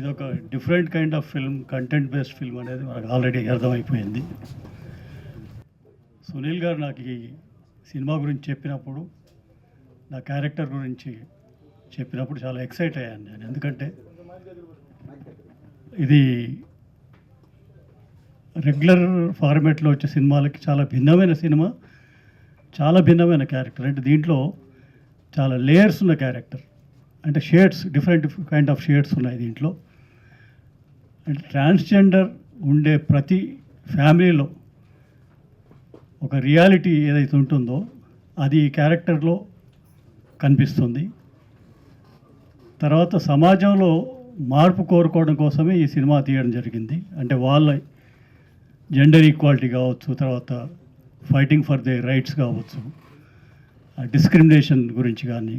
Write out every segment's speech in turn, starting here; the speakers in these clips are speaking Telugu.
ఇదొక different kind of film, content based film అనేది మనకు ఆల్రెడీ అర్థమైపోయింది. సునీల్ గారు నాకు ఈ సినిమా గురించి చెప్పినప్పుడు, నా క్యారెక్టర్ గురించి చెప్పినప్పుడు చాలా ఎక్సైట్ అయ్యాను నేను. ఎందుకంటే ఇది రెగ్యులర్ ఫార్మేట్లో వచ్చే సినిమాలకి చాలా భిన్నమైన సినిమా, చాలా భిన్నమైన క్యారెక్టర్. అంటే దీంట్లో చాలా లేయర్స్ ఉన్న క్యారెక్టర్, అంటే shades, different kind of shades ఉన్నాయి దీంట్లో. అంటే ట్రాన్స్జెండర్ ఉండే ప్రతి ఫ్యామిలీలో ఒక రియాలిటీ ఏదైతే ఉంటుందో అది ఈ క్యారెక్టర్లో కనిపిస్తుంది. తర్వాత సమాజంలో మార్పు కోరుకోవడం కోసమే ఈ సినిమా తీయడం జరిగింది. అంటే వాళ్ళ జెండర్ ఈక్వాలిటీ కావచ్చు, తర్వాత ఫైటింగ్ ఫర్ ది రైట్స్ కావచ్చు, డిస్క్రిమినేషన్ గురించి కానీ,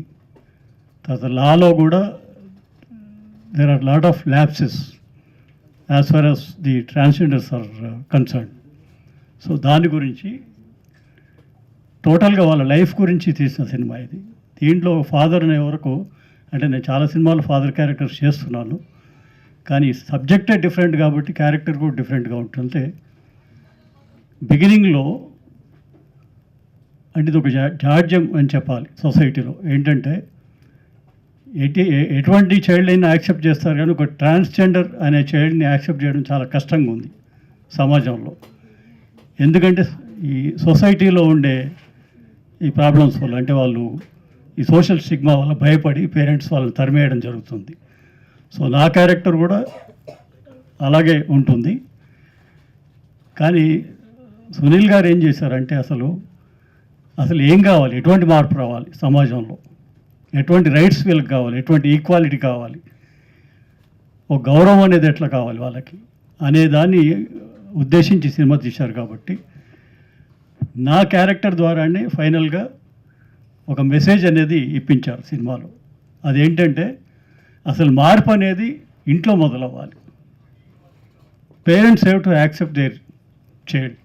తర్వాత లాలో కూడా there are lot of lapses as far as the transgenders are concern. So దాని గురించి టోటల్గా వాళ్ళ లైఫ్ గురించి తీసిన సినిమా ఇది. దీంట్లో ఫాదర్ అనే వరకు, అంటే నేను చాలా సినిమాలు ఫాదర్ క్యారెక్టర్స్ చేస్తున్నాను, కానీ సబ్జెక్టే డిఫరెంట్ కాబట్టి క్యారెక్టర్ కూడా డిఫరెంట్గా ఉంటుంది. బిగినింగ్లో అంటే ఇది ఒక జాడ్యం అని చెప్పాలి సొసైటీలో. ఏంటంటే ఎటువంటి చైల్డ్ అయినా యాక్సెప్ట్ చేస్తారు, కానీ ఒక ట్రాన్స్జెండర్ అనే చైల్డ్ని యాక్సెప్ట్ చేయడం చాలా కష్టంగా ఉంది సమాజంలో. ఎందుకంటే ఈ సొసైటీలో ఉండే ఈ ప్రాబ్లమ్స్ వల్ల, అంటే వాళ్ళు ఈ సోషల్ స్టిగ్మా వల్ల భయపడి పేరెంట్స్ వాళ్ళని తరిమేయడం జరుగుతుంది. సో నా క్యారెక్టర్ కూడా అలాగే ఉంటుంది. కానీ సునీల్ గారు ఏం చేశారంటే అసలు ఏం కావాలి, ఎటువంటి మార్పు రావాలి సమాజంలో, ఎటువంటి రైట్స్ వీళ్ళకి కావాలి, ఎటువంటి ఈక్వాలిటీ కావాలి, ఒక గౌరవం అనేది ఎట్లా కావాలి వాళ్ళకి అనే దాన్ని ఉద్దేశించి సినిమా తీశారు. కాబట్టి నా క్యారెక్టర్ ద్వారానే ఫైనల్గా ఒక మెసేజ్ అనేది ఇప్పించారు సినిమాలో. అదేంటంటే అసలు మార్పు అనేది ఇంట్లో మొదలవ్వాలి. Parents have to accept their child.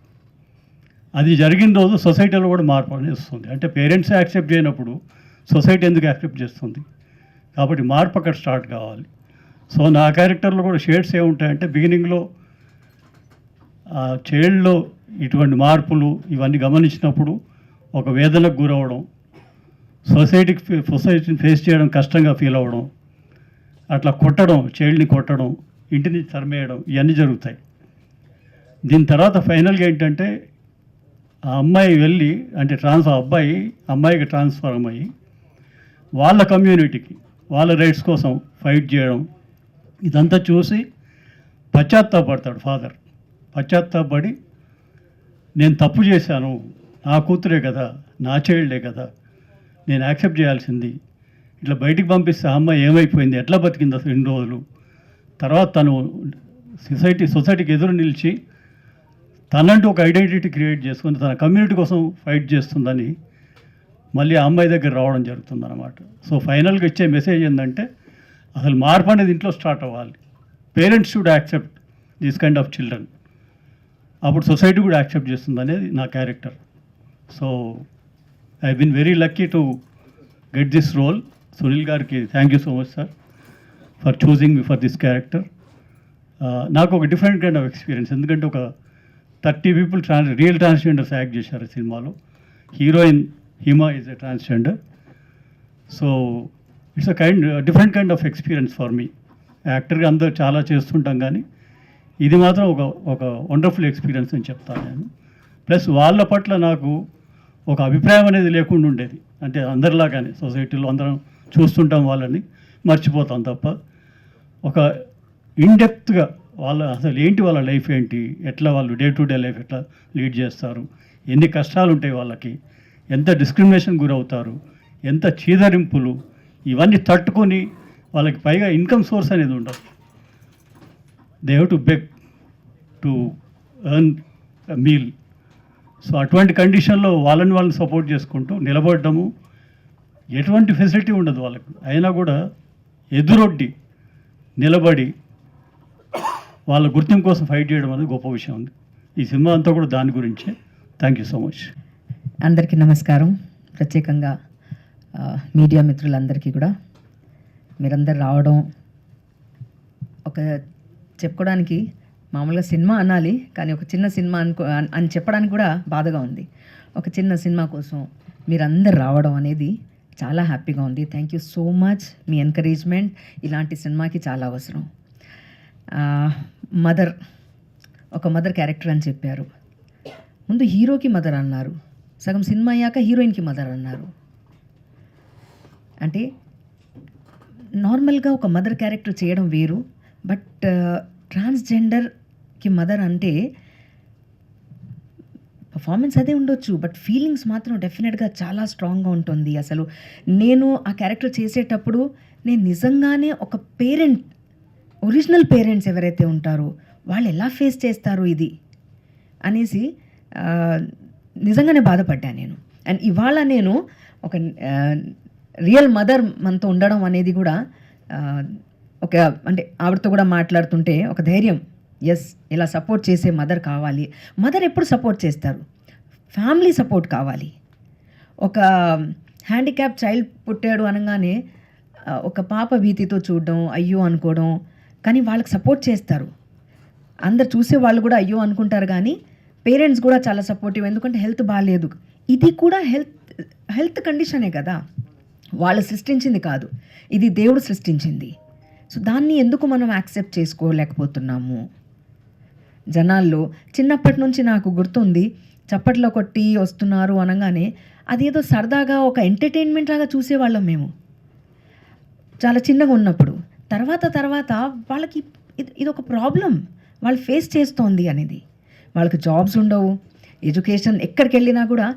అది జరిగిన రోజు సొసైటీలో కూడా మార్పు అనేది వస్తుంది. అంటే పేరెంట్స్ యాక్సెప్ట్ చేయనప్పుడు సొసైటీ ఎందుకు యాక్సెప్ట్ చేస్తుంది? కాబట్టి మార్పు అక్కడ స్టార్ట్ కావాలి. సో నా క్యారెక్టర్లో కూడా షేడ్స్ ఏముంటాయంటే, బిగినింగ్లో ఆ చైల్డ్లో ఇటువంటి మార్పులు ఇవన్నీ గమనించినప్పుడు ఒక వేదనకు గురవడం, సొసైటీని ఫేస్ చేయడం కష్టంగా ఫీల్ అవ్వడం, అట్లా కొట్టడం, చైల్డ్ని కొట్టడం, ఇంటి నుంచి తరిమేయడం, ఇవన్నీ జరుగుతాయి. దీని తర్వాత ఫైనల్గా ఏంటంటే ఆ అమ్మాయి వెళ్ళి, అంటే అమ్మాయికి ట్రాన్స్ఫార్మ్ అయ్యి వాళ్ళ కమ్యూనిటీకి వాళ్ళ రైట్స్ కోసం ఫైట్ చేయడం, ఇదంతా చూసి పశ్చాత్తాపడతాడు ఫాదర్. పశ్చాత్తాపడి నేను తప్పు చేశాను, నా కూతురే కదా, నా చైల్డే కదా, నేను యాక్సెప్ట్ చేయాల్సింది, ఇట్లా బయటికి పంపిస్తే ఆ అమ్మాయి ఏమైపోయింది, ఎట్లా బతికింది అసలు ఇన్ని రోజులు, తర్వాత తను సొసైటీకి ఎదురు నిలిచి తనంటూ ఒక ఐడెంటిటీ క్రియేట్ చేసుకుని తన కమ్యూనిటీ కోసం ఫైట్ చేస్తుందని మళ్ళీ ఆ అమ్మాయి దగ్గర రావడం జరుగుతుందన్నమాట. సో ఫైనల్గా ఇచ్చే మెసేజ్ ఏంటంటే అసలు మార్పు అనేది ఇంట్లో స్టార్ట్ అవ్వాలి. Parents should accept this kind of children. అప్పుడు సొసైటీ కూడా యాక్సెప్ట్ చేస్తుంది అనేది నా character. So I been very lucky to get this role. Sunil గారికి thank you so much sir for choosing me for this character. నాకు ఒక డిఫరెంట్ కైండ్ ఆఫ్ ఎక్స్పీరియన్స్. ఎందుకంటే ఒక 30 people రియల్ ట్రాన్స్జెండర్స్ యాక్ట్ చేశారు సినిమాలో. Heroine Hima is a transgender. So it's different kind of experience for me. యాక్టర్గా అందరూ చాలా చేస్తుంటాం, కానీ ఇది మాత్రం ఒక వండర్ఫుల్ ఎక్స్పీరియన్స్ అని చెప్తాను నేను. ప్లస్ వాళ్ళ పట్ల నాకు ఒక అభిప్రాయం అనేది లేకుండా ఉండేది. అంటే అందరిలాగానే సొసైటీలో అందరం చూస్తుంటాం, వాళ్ళని మర్చిపోతాం తప్ప ఒక ఇన్డెప్త్గా అసలు ఏంటి, వాళ్ళ లైఫ్ ఏంటి, ఎట్లా వాళ్ళు డే టు డే లైఫ్ ఎట్లా లీడ్ చేస్తారు, ఎన్ని కష్టాలు ఉంటాయి వాళ్ళకి, ఎంత డిస్క్రిమినేషన్ గురవుతారు, ఎంత చీదరింపులు, ఇవన్నీ తట్టుకొని వాళ్ళకి పైగా ఇన్కమ్ సోర్స్ అనేది ఉండదు. They have to beg to earn meal. So అటువంటి కండిషన్లో వాళ్ళని సపోర్ట్ చేసుకుంటూ నిలబడము, ఎటువంటి ఫెసిలిటీ ఉండదు వాళ్ళకి, అయినా కూడా ఎదురొడ్డి నిలబడి వాళ్ళ గుర్తింపు కోసం ఫైట్ చేయడం అనేది గొప్ప విషయం ఉంది. ఈ సినిమా అంతా కూడా దాని గురించే. Thank you so much. అందరికీ నమస్కారం. ప్రత్యేకంగా మీడియా మిత్రులందరికీ కూడా మీరందరు రావడం ఒక చెప్పుకోవడానికి మామూలుగా సినిమా అనాలి, కానీ ఒక చిన్న సినిమా అని చెప్పడానికి కూడా బాధగా ఉంది. ఒక చిన్న సినిమా కోసం మీరందరు రావడం అనేది చాలా హ్యాపీగా ఉంది. Thank you so much. Me encouragement ఇలాంటి సినిమాకి చాలా అవసరం. మదర్, ఒక మదర్ క్యారెక్టర్ అని చెప్పారు. ముందు హీరోకి మదర్ అన్నారు, సగం సినిమా అయ్యాక హీరోయిన్కి మదర్ అన్నారు. అంటే నార్మల్గా ఒక మదర్ క్యారెక్టర్ చేయడం వేరు, బట్ ట్రాన్స్జెండర్కి మదర్ అంటే పర్ఫార్మెన్స్ అదే ఉండొచ్చు, బట్ ఫీలింగ్స్ మాత్రం డెఫినెట్గా చాలా స్ట్రాంగ్గా ఉంటుంది. అసలు నేను ఆ క్యారెక్టర్ చేసేటప్పుడు నేను నిజంగానే ఒక పేరెంట్, ఒరిజినల్ పేరెంట్స్ ఎవరైతే ఉంటారో వాళ్ళు ఎలా ఫేస్ చేస్తారు ఇది అనేసి నిజంగానే బాధపడ్డా నేను. అండ్ ఇవాళ నేను ఒక రియల్ మదర్ మనతో ఉండడం అనేది కూడా ఒక అంటే ఆవిడతో కూడా మాట్లాడుతుంటే ఒక ధైర్యం, ఎస్ ఇలా సపోర్ట్ చేసే మదర్ కావాలి. మదర్ ఎప్పుడు సపోర్ట్ చేస్తారు, ఫ్యామిలీ సపోర్ట్ కావాలి. ఒక హ్యాండిక్యాప్ చైల్డ్ పుట్టాడు అనగానే ఒక పాప భీతితో చూడడం, అయ్యో అనుకోవడం, కానీ వాళ్ళకి సపోర్ట్ చేస్తారు. అందరు చూసే వాళ్ళు కూడా అయ్యో అనుకుంటారు, కానీ పేరెంట్స్ కూడా చాలా సపోర్టివ్. ఎందుకంటే హెల్త్ బాగాలేదు, ఇది కూడా హెల్త్ కండిషనే కదా, వాళ్ళు సృష్టించింది కాదు, ఇది దేవుడు సృష్టించింది. సో దాన్ని ఎందుకు మనం యాక్సెప్ట్ చేసుకోలేకపోతున్నాము జనాల్లో? చిన్నప్పటి నుంచి నాకు గుర్తుంది, చప్పట్లో కొట్టి వస్తున్నారు అనగానే అదేదో సరదాగా ఒక ఎంటర్టైన్మెంట్ లాగా చూసేవాళ్ళం మేము చాలా చిన్నగా ఉన్నప్పుడు. తర్వాత వాళ్ళకి ఇది ఒక ప్రాబ్లం వాళ్ళు ఫేస్ చేస్తోంది అనేది. వాళ్ళకి జాబ్స్ ఉండవు, ఎడ్యుకేషన్ ఎక్కడికి వెళ్ళినా కూడా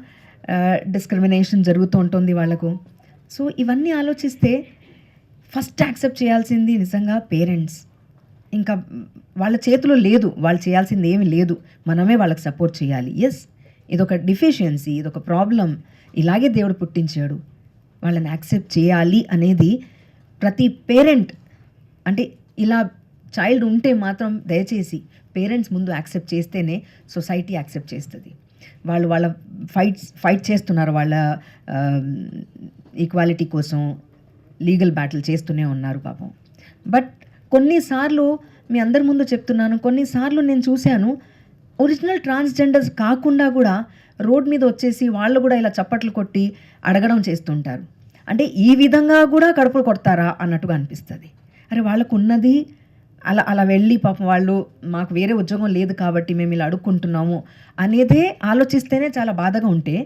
డిస్క్రిమినేషన్ జరుగుతూ ఉంటుంది వాళ్ళకు. సో ఇవన్నీ ఆలోచిస్తే ఫస్ట్ యాక్సెప్ట్ చేయాల్సింది నిజంగా పేరెంట్స్. ఇంకా వాళ్ళ చేతిలో లేదు, వాళ్ళు చేయాల్సింది ఏమీ లేదు, మనమే వాళ్ళకి సపోర్ట్ చేయాలి. ఎస్, ఇదొక డిఫిషియన్సీ, ఇదొక ప్రాబ్లం, ఇలాగే దేవుడు పుట్టించాడు, వాళ్ళని యాక్సెప్ట్ చేయాలి అనేది ప్రతి పేరెంట్. అంటే ఇలా చైల్డ్ ఉంటే మాత్రం దయచేసి పేరెంట్స్ ముందు యాక్సెప్ట్ చేస్తేనే సొసైటీ యాక్సెప్ట్ చేస్తుంది. వాళ్ళ ఫైట్ చేస్తున్నారు, వాళ్ళ ఈక్వాలిటీ కోసం లీగల్ బ్యాటిల్ చేస్తూనే ఉన్నారు పాపం. బట్ కొన్నిసార్లు మీ అందరి ముందు చెప్తున్నాను, కొన్నిసార్లు నేను చూశాను ఒరిజినల్ ట్రాన్స్జెండర్స్ కాకుండా కూడా రోడ్ మీద వచ్చేసి వాళ్ళు కూడా ఇలా చప్పట్లు కొట్టి అడగడం చేస్తుంటారు. అంటే ఈ విధంగా కూడా కడుపులు కొడతారా అన్నట్టుగా అనిపిస్తుంది. అరే వాళ్ళకు ఉన్నది అలా వెళ్ళి పాపం వాళ్ళు మాకు వేరే ఉద్యోగం లేదు కాబట్టి మేము ఇలా అడుక్కుంటున్నాము అనేదే ఆలోచిస్తేనే చాలా బాధగా ఉంటే,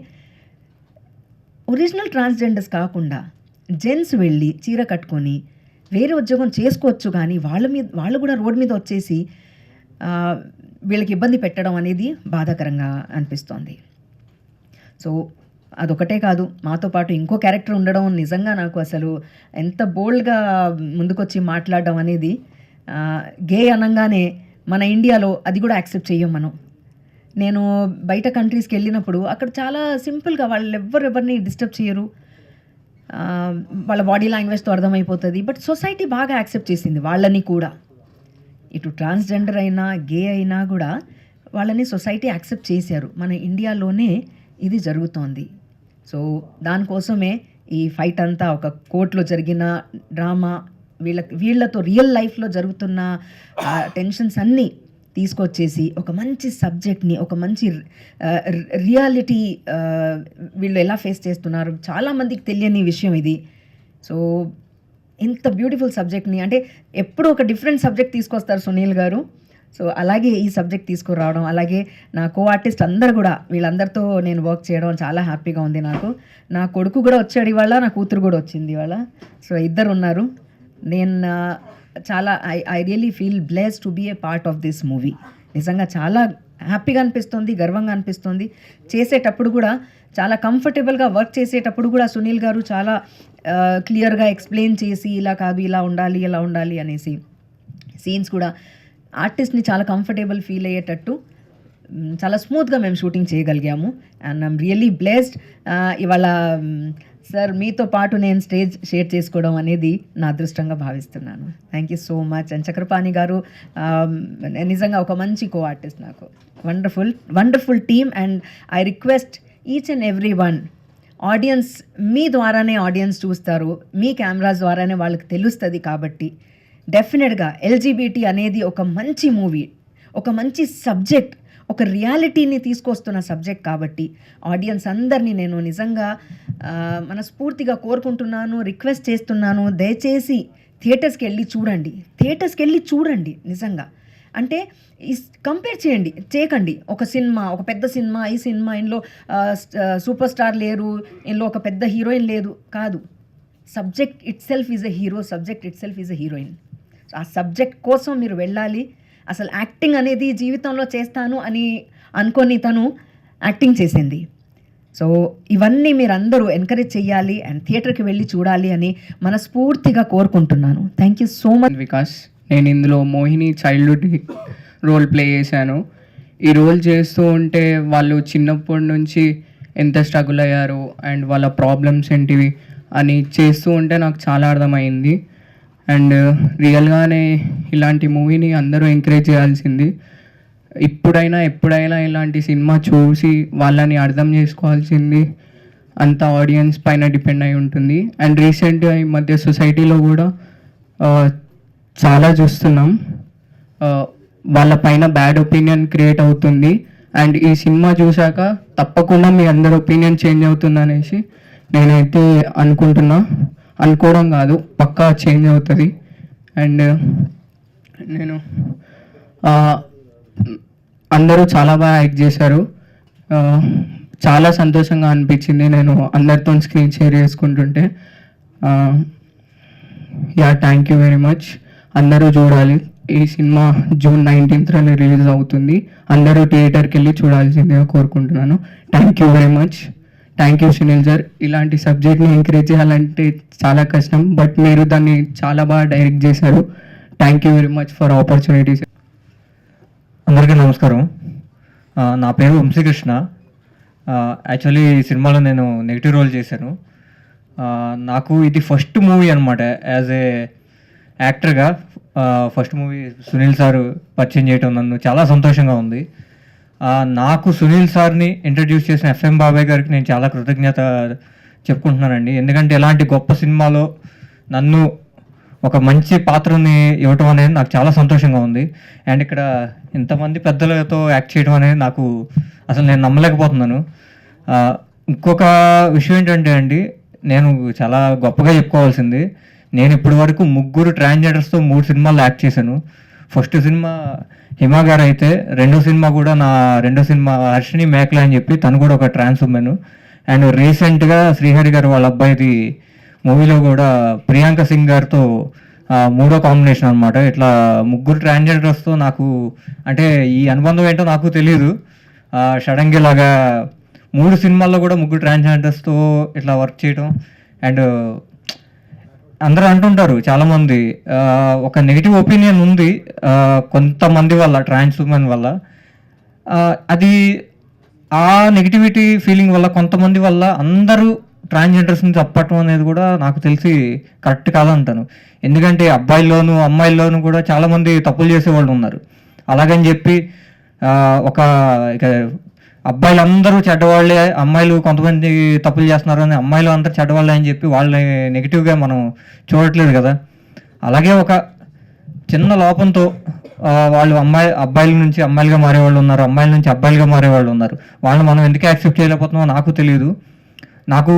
ఒరిజినల్ ట్రాన్స్జెండర్స్ కాకుండా జెంట్స్ వెళ్ళి చీర కట్టుకొని వేరే ఉద్యోగం చేసుకోవచ్చు, కానీ వాళ్ళు కూడా రోడ్ మీద వచ్చేసి వీళ్ళకి ఇబ్బంది పెట్టడం అనేది బాధాకరంగా అనిపిస్తోంది. సో అదొకటే కాదు, మాతో పాటు ఇంకో క్యారెక్టర్ ఉండడం నిజంగా నాకు అసలు ఎంత బోల్డ్గా ముందుకొచ్చి మాట్లాడడం అనేది. గే అనగానే మన ఇండియాలో అది కూడా యాక్సెప్ట్ చెయ్యం మనం. నేను బయట కంట్రీస్కి వెళ్ళినప్పుడు అక్కడ చాలా సింపుల్గా వాళ్ళు ఎవరిని డిస్టర్బ్ చేయరు, వాళ్ళ బాడీ లాంగ్వేజ్తో అర్థమైపోతుంది. బట్ సొసైటీ బాగా యాక్సెప్ట్ చేసింది వాళ్ళని కూడా. ఇటు ట్రాన్స్జెండర్ అయినా గే అయినా కూడా వాళ్ళని సొసైటీ యాక్సెప్ట్ చేశారు. మన ఇండియాలోనే ఇది జరుగుతోంది. సో దానికోసమే ఈ ఫైట్ అంతా ఒక కోర్టులో జరిగిన డ్రామా, వీళ్ళతో రియల్ లైఫ్లో జరుగుతున్న టెన్షన్స్ అన్నీ తీసుకొచ్చేసి ఒక మంచి సబ్జెక్ట్ని, ఒక మంచి రియాలిటీ వీళ్ళు ఎలా ఫేస్ చేస్తున్నారు, చాలామందికి తెలియని విషయం ఇది. సో ఇంత బ్యూటిఫుల్ సబ్జెక్ట్ని, అంటే ఎప్పుడు ఒక డిఫరెంట్ సబ్జెక్ట్ తీసుకొస్తారు సునీల్ గారు. సో అలాగే ఈ సబ్జెక్ట్ తీసుకురావడం, అలాగే నా కో ఆర్టిస్ట్ అందరు కూడా వీళ్ళందరితో నేను వర్క్ చేయడం చాలా హ్యాపీగా ఉంది నాకు. నా కొడుకు కూడా వచ్చాడు ఇవాళ, నా కూతురు కూడా వచ్చింది ఇవాళ. సో ఇద్దరు ఉన్నారు. నేను చాలా I really feel blessed to be a part of this movie. నిజంగా చాలా హ్యాపీగా అనిపిస్తుంది, గర్వంగా అనిపిస్తుంది. చేసేటప్పుడు కూడా చాలా కంఫర్టబుల్గా వర్క్ చేసేటప్పుడు కూడా సునీల్ గారు చాలా క్లియర్గా ఎక్స్ప్లెయిన్ చేసి ఇలా కాదు ఇలా ఉండాలి ఇలా ఉండాలి అనేసి సీన్స్ కూడా ఆర్టిస్ట్ని చాలా కంఫర్టబుల్ ఫీల్ అయ్యేటట్టు చాలా స్మూత్గా మేము షూటింగ్ చేయగలిగాము. And I'm really blessed. ఇవాళ సార్ మీతో పాటు నేను స్టేజ్ షేర్ చేసుకోవడం అనేది నా అదృష్టంగా భావిస్తున్నాను. Thank you so much. And Chakrapani garu నిజంగా ఒక మంచి కో ఆర్టిస్ట్ నాకు. Wonderful team. And I request each and every one, మీ ద్వారానే ఆడియన్స్ చూస్తారు, మీ కెమెరాస్ ద్వారానే వాళ్ళకి తెలుస్తుంది. కాబట్టి డెఫినెట్గా ఎల్జీబీటీ అనేది ఒక మంచి మూవీ, ఒక మంచి సబ్జెక్ట్, ఒక రియాలిటీని తీసుకొస్తున్న సబ్జెక్ట్ కాబట్టి ఆడియన్స్ అందరినీ నేను నిజంగా మనస్ఫూర్తిగా కోరుకుంటున్నాను, రిక్వెస్ట్ చేస్తున్నాను. దయచేసి థియేటర్స్కి వెళ్ళి చూడండి నిజంగా. అంటే కంపేర్ చేయకండి ఒక సినిమా, ఒక పెద్ద సినిమా, ఈ సినిమా ఇందులో సూపర్ స్టార్ లేరు, ఇందులో ఒక పెద్ద హీరోయిన్ లేదు, కాదు. Subject it self is a hero, subject it self is a heroine. ఆ సబ్జెక్ట్ కోసం మీరు వెళ్ళాలి. అసలు యాక్టింగ్ అనేది జీవితంలో చేస్తాను అని అనుకొని తను యాక్టింగ్ చేసింది. సో ఇవన్నీ మీరందరూ ఎంకరేజ్ చేయాలి అండ్ థియేటర్కి వెళ్ళి చూడాలి అని మనస్ఫూర్తిగా కోరుకుంటున్నాను. Thank you so much. Vikas, నేను ఇందులో మోహిని చైల్డ్హుడ్ రోల్ ప్లే చేశాను. ఈ రోల్ చేస్తూ ఉంటే వాళ్ళు చిన్నప్పటి నుంచి ఎంత స్ట్రగుల్ అయ్యారు అండ్ వాళ్ళ ప్రాబ్లమ్స్ ఏంటివి అని చేస్తూ ఉంటే నాకు చాలా అర్థమైంది. అండ్ రియల్గానే ఇలాంటి మూవీని అందరూ ఎంకరేజ్ చేయాల్సింది. ఎప్పుడైనా ఇలాంటి సినిమా చూసి వాళ్ళని అర్థం చేసుకోవాల్సింది అంత ఆడియన్స్ పైన డిపెండ్ అయి ఉంటుంది. అండ్ రీసెంట్గా ఈ మధ్య సొసైటీలో కూడా చాలా చూస్తున్నాం, వాళ్ళ పైన బ్యాడ్ ఒపీనియన్ క్రియేట్ అవుతుంది. అండ్ ఈ సినిమా చూశాక తప్పకుండా మీ అందరి ఒపీనియన్ చేంజ్ అవుతుంది అనేసి నేనైతే అనుకోవడం కాదు, పక్కా చేంజ్ అవుతుంది. అండ్ నేను అందరూ చాలా బాగా యాక్ట్ చేశారు, చాలా సంతోషంగా అనిపించింది నేను అందరితో స్క్రీన్ షేర్ చేసుకుంటుంటే. Thank you very much. అందరూ చూడాలి. ఈ సినిమా June 19th రిలీజ్ అవుతుంది. అందరూ థియేటర్కి వెళ్ళి చూడాల్సిందిగా కోరుకుంటున్నాను. Thank you very much. Thank you Sunil sir. ఇలాంటి సబ్జెక్ట్ని ఎంకరేజ్ చేయాలంటే చాలా కష్టం, బట్ మీరు దాన్ని చాలా బాగా డైరెక్ట్ చేశారు. Thank you very much for opportunities. అందరికీ నమస్కారం. నా పేరు వంశీకృష్ణ. యాక్చువల్లీ ఈ సినిమాలో నేను నెగిటివ్ రోల్ చేశాను. నాకు ఇది ఫస్ట్ మూవీ అనమాట. యాజ్ ఏ యాక్టర్గా ఫస్ట్ మూవీ సునీల్ సార్ పరిచయం చేయటం నన్ను చాలా సంతోషంగా ఉంది. నాకు సునీల్ సార్ని ఇంట్రడ్యూస్ చేసిన FM బాబాయ్ గారికి నేను చాలా కృతజ్ఞత చెప్పుకుంటున్నానండి. ఎందుకంటే ఇలాంటి గొప్ప సినిమాలో నన్ను ఒక మంచి పాత్రని ఇవ్వటం అనేది నాకు చాలా సంతోషంగా ఉంది. అండ్ ఇక్కడ ఇంతమంది పెద్దలతో యాక్ట్ చేయడం అనేది నాకు అసలు నేను నమ్మలేకపోతున్నాను. ఇంకొక విషయం ఏంటంటే అండి, నేను చాలా గొప్పగా చెప్పుకోవాల్సింది, నేను ఇప్పటి వరకు 3 ట్రాన్స్జెండర్స్తో 3 సినిమాల్లో యాక్ట్ చేశాను. ఫస్ట్ సినిమా హిమా గారు అయితే, రెండో సినిమా కూడా నా రెండో సినిమా హర్షిని మేకల అని చెప్పి తను కూడా ఒక ట్రాన్స్ ఉమెన్. అండ్ రీసెంట్గా శ్రీహరి గారు వాళ్ళ అబ్బాయిది మూవీలో కూడా ప్రియాంక సింగ్ గారితో 3వ కాంబినేషన్ అనమాట. ఇట్లా 3 ట్రాన్స్జెండర్స్తో నాకు అంటే ఈ అనుబంధం ఏంటో నాకు తెలియదు. షడంగి లాగా 3 సినిమాల్లో కూడా 3 ట్రాన్స్జెండర్స్తో ఇట్లా వర్క్ చేయడం. అండ్ అందరూ అంటుంటారు చాలామంది, ఒక నెగిటివ్ ఒపీనియన్ ఉంది కొంతమంది వల్ల, ట్రాన్స్ ఉమెన్ వల్ల. అది ఆ నెగిటివిటీ ఫీలింగ్ వల్ల, కొంతమంది వల్ల అందరూ ట్రాన్స్జెండర్స్ని చెప్పటం అనేది కూడా నాకు తెలిసి కరెక్ట్ కాదంటాను. ఎందుకంటే అబ్బాయిల్లోనూ అమ్మాయిల్లోనూ కూడా చాలామంది తప్పులు చేసేవాళ్ళు ఉన్నారు. అలాగని చెప్పి ఒక ఇక అబ్బాయిలందరూ చెడ్డవాళ్ళే, అమ్మాయిలు కొంతమంది తప్పులు చేస్తున్నారు అని అమ్మాయిలు అందరూ చెడ్డవాళ్ళే అని చెప్పి వాళ్ళని నెగిటివ్గా మనం చూడట్లేదు కదా. అలాగే ఒక చిన్న లోపంతో వాళ్ళు అబ్బాయిల నుంచి అమ్మాయిలుగా మారేవాళ్ళు ఉన్నారు, అమ్మాయిల నుంచి అబ్బాయిలుగా మారేవాళ్ళు ఉన్నారు. వాళ్ళని మనం ఎందుకు యాక్సెప్ట్ చేయలేకపోతున్నామో నాకు తెలియదు. నాకు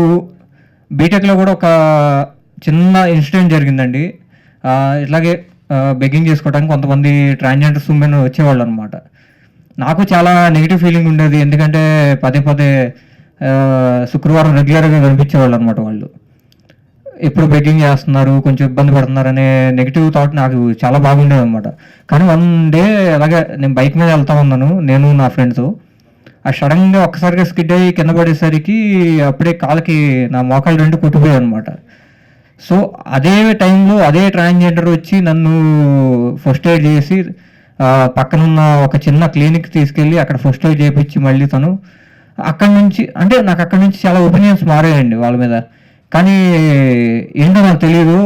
బీటెక్లో కూడా ఒక చిన్న ఇన్సిడెంట్ జరిగిందండి. ఇట్లాగే బెగ్గింగ్ చేసుకోవడానికి కొంతమంది ట్రాన్స్జెండర్స్ ఉమెన్ వచ్చేవాళ్ళు అనమాట. నాకు చాలా నెగిటివ్ ఫీలింగ్ ఉండేది, ఎందుకంటే పదే శుక్రవారం రెగ్యులర్గా కనిపించేవాళ్ళు అనమాట. వాళ్ళు ఎప్పుడు బెగ్గింగ్ చేస్తున్నారు, కొంచెం ఇబ్బంది పడుతున్నారు అనే నెగిటివ్ థాట్ నాకు చాలా బాగుండేది అనమాట. కానీ వన్ డే అలాగే నేను బైక్ మీద వెళ్తా ఉన్నాను, నేను నా ఫ్రెండ్స్. ఆ సడన్గా ఒక్కసారిగా స్కిడ్ అయ్యి కింద పడేసరికి అప్పుడే కాళ్ళకి నా మోకాలు 2 కొట్టిపోయాయి అనమాట. సో అదే టైంలో అదే ట్రాన్స్జెండర్ వచ్చి నన్ను ఫస్ట్ ఎయిడ్ చేసి పక్కనున్న ఒక చిన్న క్లినిక్ తీసుకెళ్ళి అక్కడ ఫస్ట్ ఎయిడ్ చేయించి మళ్ళీ తను అక్కడి నుంచి, అంటే నాకు అక్కడి నుంచి చాలా ఒపీనియన్స్ మారాయండి వాళ్ళ మీద. కానీ ఏంటో నాకు తెలియదు,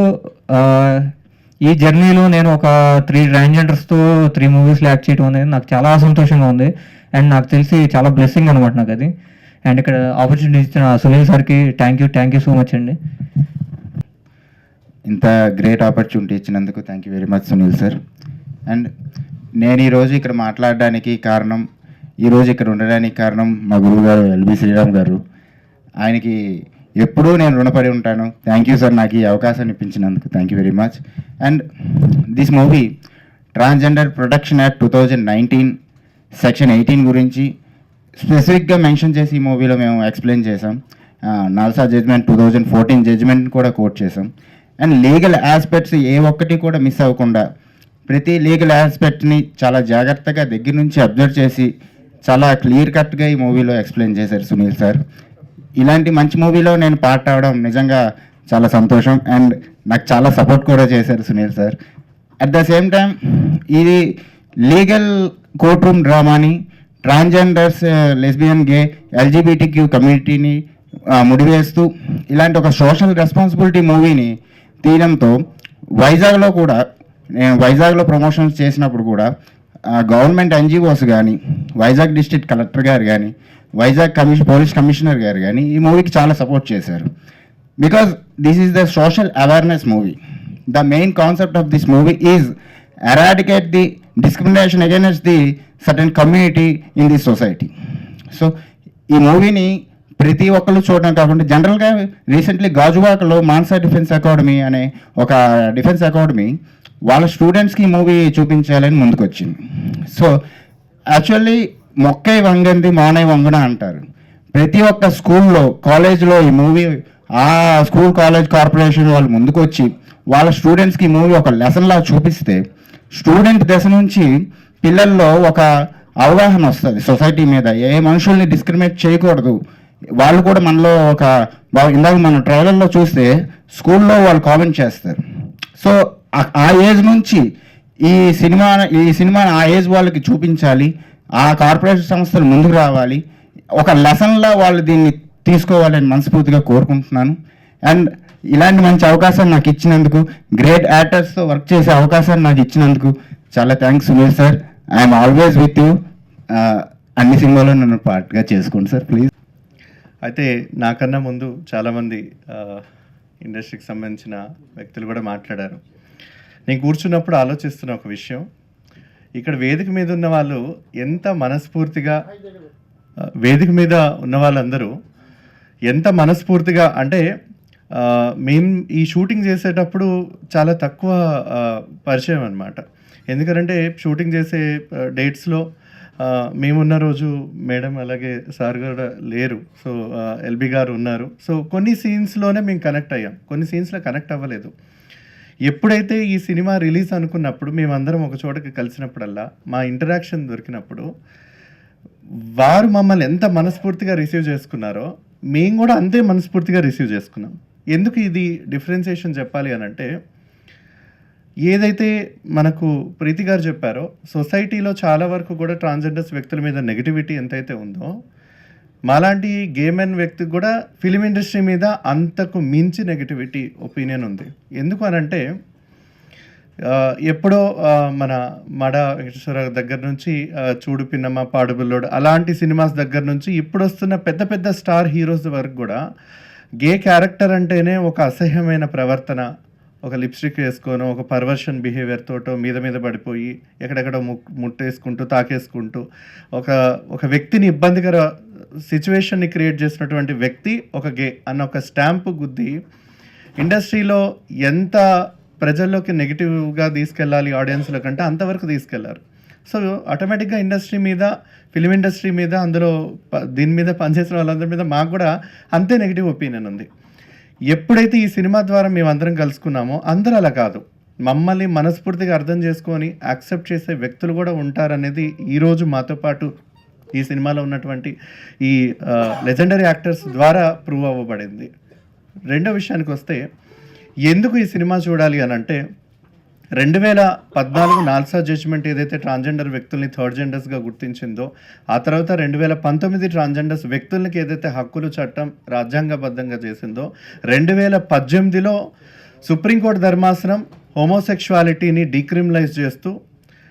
ఈ జర్నీలో నేను ఒక 3 ట్రాన్స్జెండర్స్తో 3 మూవీస్లో యాక్ట్ చేయడం అనేది నాకు చాలా సంతోషంగా ఉంది. అండ్ నాకు తెలిసి చాలా బ్లెస్సింగ్ అనమాట నాకు అది. అండ్ ఇక్కడ ఆపర్చునిటీ ఇచ్చిన సునీల్ సార్కి థ్యాంక్ యూ సో మచ్ అండి. ఇంత గ్రేట్ ఆపర్చునిటీ ఇచ్చినందుకు thank you very much Sunil sir. And నేను ఈరోజు ఇక్కడ మాట్లాడడానికి కారణం, ఈరోజు ఇక్కడ ఉండడానికి కారణం మా గురువు గారు ఎల్బి శ్రీరామ్ గారు. ఆయనకి ఎప్పుడూ నేను రుణపడి ఉంటాను. థ్యాంక్ యూ సార్, నాకు ఈ అవకాశాన్ని ఇప్పించినందుకు thank you very much. And this movie transgender protection act 2019 section 18 గురించి స్పెసిఫిక్గా మెన్షన్ చేసి ఈ మూవీలో మేము ఎక్స్ప్లెయిన్ చేసాం. నాల్సా జడ్జ్మెంట్ 2014 జడ్జ్మెంట్ కూడా కోట్ చేసాం. అండ్ లీగల్ ఆస్పెక్ట్స్ ఏ ఒక్కటి కూడా మిస్ అవ్వకుండా ప్రతి లీగల్ ఆస్పెక్ట్ని చాలా జాగ్రత్తగా దగ్గర నుంచి అబ్జర్వ్ చేసి చాలా క్లియర్ కట్గా ఈ మూవీలో ఎక్స్ప్లెయిన్ చేశారు సునీల్ సార్. ఇలాంటి మంచి మూవీలో నేను పార్ట్ అవడం నిజంగా చాలా సంతోషం. అండ్ నాకు చాలా సపోర్ట్ కూడా చేశారు Sunil sir. At the same time ఇది లీగల్ కోర్ట్ రూమ్ డ్రామాని ట్రాన్స్జెండర్స్, లెస్బియన్, గే, ఎల్జీబీటీక్యూ కమ్యూనిటీని ముడివేస్తూ ఇలాంటి ఒక సోషల్ రెస్పాన్సిబిలిటీ మూవీని తీయడంతో వైజాగ్లో కూడా నేను వైజాగ్లో ప్రమోషన్స్ చేసినప్పుడు కూడా గవర్నమెంట్ ఎన్జిఓస్ కానీ, వైజాగ్ డిస్ట్రిక్ట్ కలెక్టర్ గారు కానీ, వైజాగ్ పోలీస్ కమిషనర్ గారు కానీ ఈ మూవీకి చాలా సపోర్ట్ చేశారు. Because this is the social awareness movie. The main concept of this movie is eradicate the discrimination against the certain community in this society. So ఈ మూవీని ప్రతి ఒక్కరు చూడడం కాకుండా జనరల్గా రీసెంట్లీ గాజువాకలో మాన్సా డిఫెన్స్ అకాడమీ అనే ఒక డిఫెన్స్ అకాడమీ వాళ్ళ స్టూడెంట్స్కి ఈ మూవీ చూపించాలని ముందుకు వచ్చింది. సో యాక్చువల్లీ మొక్కై వంగంది మానై వంగున అంటారు. ప్రతి ఒక్క స్కూల్లో, కాలేజ్లో ఈ మూవీ ఆ స్కూల్ కాలేజ్ కార్పొరేషన్ వాళ్ళు ముందుకు వచ్చి వాళ్ళ స్టూడెంట్స్కి ఈ మూవీ ఒక లెసన్లా చూపిస్తే స్టూడెంట్ దశ నుంచి పిల్లల్లో ఒక అవగాహన వస్తుంది సొసైటీ మీద. ఏ మనుషుల్ని డిస్క్రిమినేట్ చేయకూడదు, వాళ్ళు కూడా మనలో ఒక ఇందాక మనం ట్రైలర్లో చూస్తే స్కూల్లో వాళ్ళు కామెంట్ చేస్తారు. సో ఆ ఏజ్ నుంచి ఈ సినిమాని ఆ ఏజ్ వాళ్ళకి చూపించాలి, ఆ కార్పొరేషన్ సంస్థలు ముందుకు రావాలి, ఒక లెసన్లా వాళ్ళు దీన్ని తీసుకోవాలని మనస్ఫూర్తిగా కోరుకుంటున్నాను. అండ్ ఇలాంటి మంచి అవకాశాన్ని నాకు ఇచ్చినందుకు, గ్రేట్ యాక్టర్స్తో వర్క్ చేసే అవకాశాన్ని నాకు ఇచ్చినందుకు చాలా thanks Sunil sir. I'm always with you. అన్ని సినిమాలో నన్ను పార్ట్గా చేసుకోండి సార్ ప్లీజ్. అయితే నాకన్నా ముందు చాలామంది ఇండస్ట్రీకి సంబంధించిన వ్యక్తులు కూడా మాట్లాడారు. నేను కూర్చున్నప్పుడు ఆలోచిస్తున్న ఒక విషయం, ఇక్కడ వేదిక మీద ఉన్న వాళ్ళు ఎంత మనస్ఫూర్తిగా, వేదిక మీద ఉన్న వాళ్ళందరూ ఎంత మనస్ఫూర్తిగా అంటే మేము ఈ షూటింగ్ చేసేటప్పుడు చాలా తక్కువ పరిచయం అనమాట. ఎందుకంటే షూటింగ్ చేసే డేట్స్లో మేమున్న రోజు మేడం అలాగే సార్ కూడా లేరు. సో ఎల్బి గారు ఉన్నారు. సో కొన్ని సీన్స్లోనే మేము కనెక్ట్ అయ్యాం, కొన్ని సీన్స్లో కనెక్ట్ అవ్వలేదు. ఎప్పుడైతే ఈ సినిమా రిలీజ్ అనుకున్నప్పుడు మేమందరం ఒక చోటకి కలిసినప్పుడల్లా మా ఇంటరాక్షన్ దొరికినప్పుడు వారు మమ్మల్ని ఎంత మనస్ఫూర్తిగా రిసీవ్ చేసుకున్నారో మేము కూడా అంతే మనస్ఫూర్తిగా రిసీవ్ చేసుకున్నాం. ఎందుకు ఇది డిఫరెన్సియేషన్ చెప్పాలి అని అంటే, ఏదైతే మనకు ప్రీతి గారు చెప్పారో సొసైటీలో చాలా వరకు కూడా ట్రాన్స్జెండర్స్ వ్యక్తుల మీద నెగిటివిటీ ఎంతైతే ఉందో, మాలాంటి గే మెన్ వ్యక్తికి కూడా ఫిలిం ఇండస్ట్రీ మీద అంతకు మించి నెగిటివిటీ ఒపీనియన్ ఉంది. ఎందుకు అనంటే ఎప్పుడో మన మడ వెంకటేశ్వర దగ్గర నుంచి చూడు పిన్నమ్మ, పాడుబుల్లోడు అలాంటి సినిమాస్ దగ్గర నుంచి ఇప్పుడు వస్తున్న పెద్ద పెద్ద స్టార్ హీరోస్ వరకు కూడా గే క్యారెక్టర్ అంటేనే ఒక అసహ్యమైన ప్రవర్తన, ఒక లిప్స్టిక్ వేసుకొని ఒక పర్వర్షన్ బిహేవియర్ తోటో మీద పడిపోయి ఎక్కడెక్కడో ముట్టేసుకుంటూ తాకేసుకుంటూ ఒక వ్యక్తిని ఇబ్బందికర సిచ్యువేషన్ని క్రియేట్ చేసినటువంటి వ్యక్తి ఒక గే అన్న ఒక స్టాంపు గుద్ది ఇండస్ట్రీలో ఎంత ప్రజల్లోకి నెగిటివ్గా తీసుకెళ్ళాలి ఆడియన్స్లో కంటే అంతవరకు తీసుకెళ్లారు. సో ఆటోమేటిక్గా ఇండస్ట్రీ మీద, ఫిలిం ఇండస్ట్రీ మీద, అందులో దీని మీద పనిచేసిన వాళ్ళందరి మీద మాకు కూడా అంతే నెగిటివ్ ఒపీనియన్ ఉంది. ఎప్పుడైతే ఈ సినిమా ద్వారా మేమందరం కలుసుకున్నామో అందరూ అలా కాదు, మమ్మల్ని మనస్ఫూర్తిగా అర్థం చేసుకొని యాక్సెప్ట్ చేసే వ్యక్తులు కూడా ఉంటారనేది ఈరోజు మాతో పాటు ఈ సినిమాలో ఉన్నటువంటి ఈ లెజెండరీ యాక్టర్స్ ద్వారా ప్రూవ్ అవ్వబడింది. రెండో విషయానికి వస్తే, ఎందుకు ఈ సినిమా చూడాలి అని అంటే, 2014 నాల్సా జడ్జ్మెంట్ ఏదైతే ట్రాన్స్జెండర్ వ్యక్తుల్ని థర్డ్ జెండర్స్గా గుర్తించిందో, ఆ తర్వాత 2019 ట్రాన్స్జెండర్స్ వ్యక్తులకి ఏదైతే హక్కులు చట్టం రాజ్యాంగబద్ధంగా చేసిందో, 2018లో సుప్రీంకోర్టు ధర్మాసనం హోమోసెక్షువాలిటీని డీక్రిమినలైజ్ చేస్తూ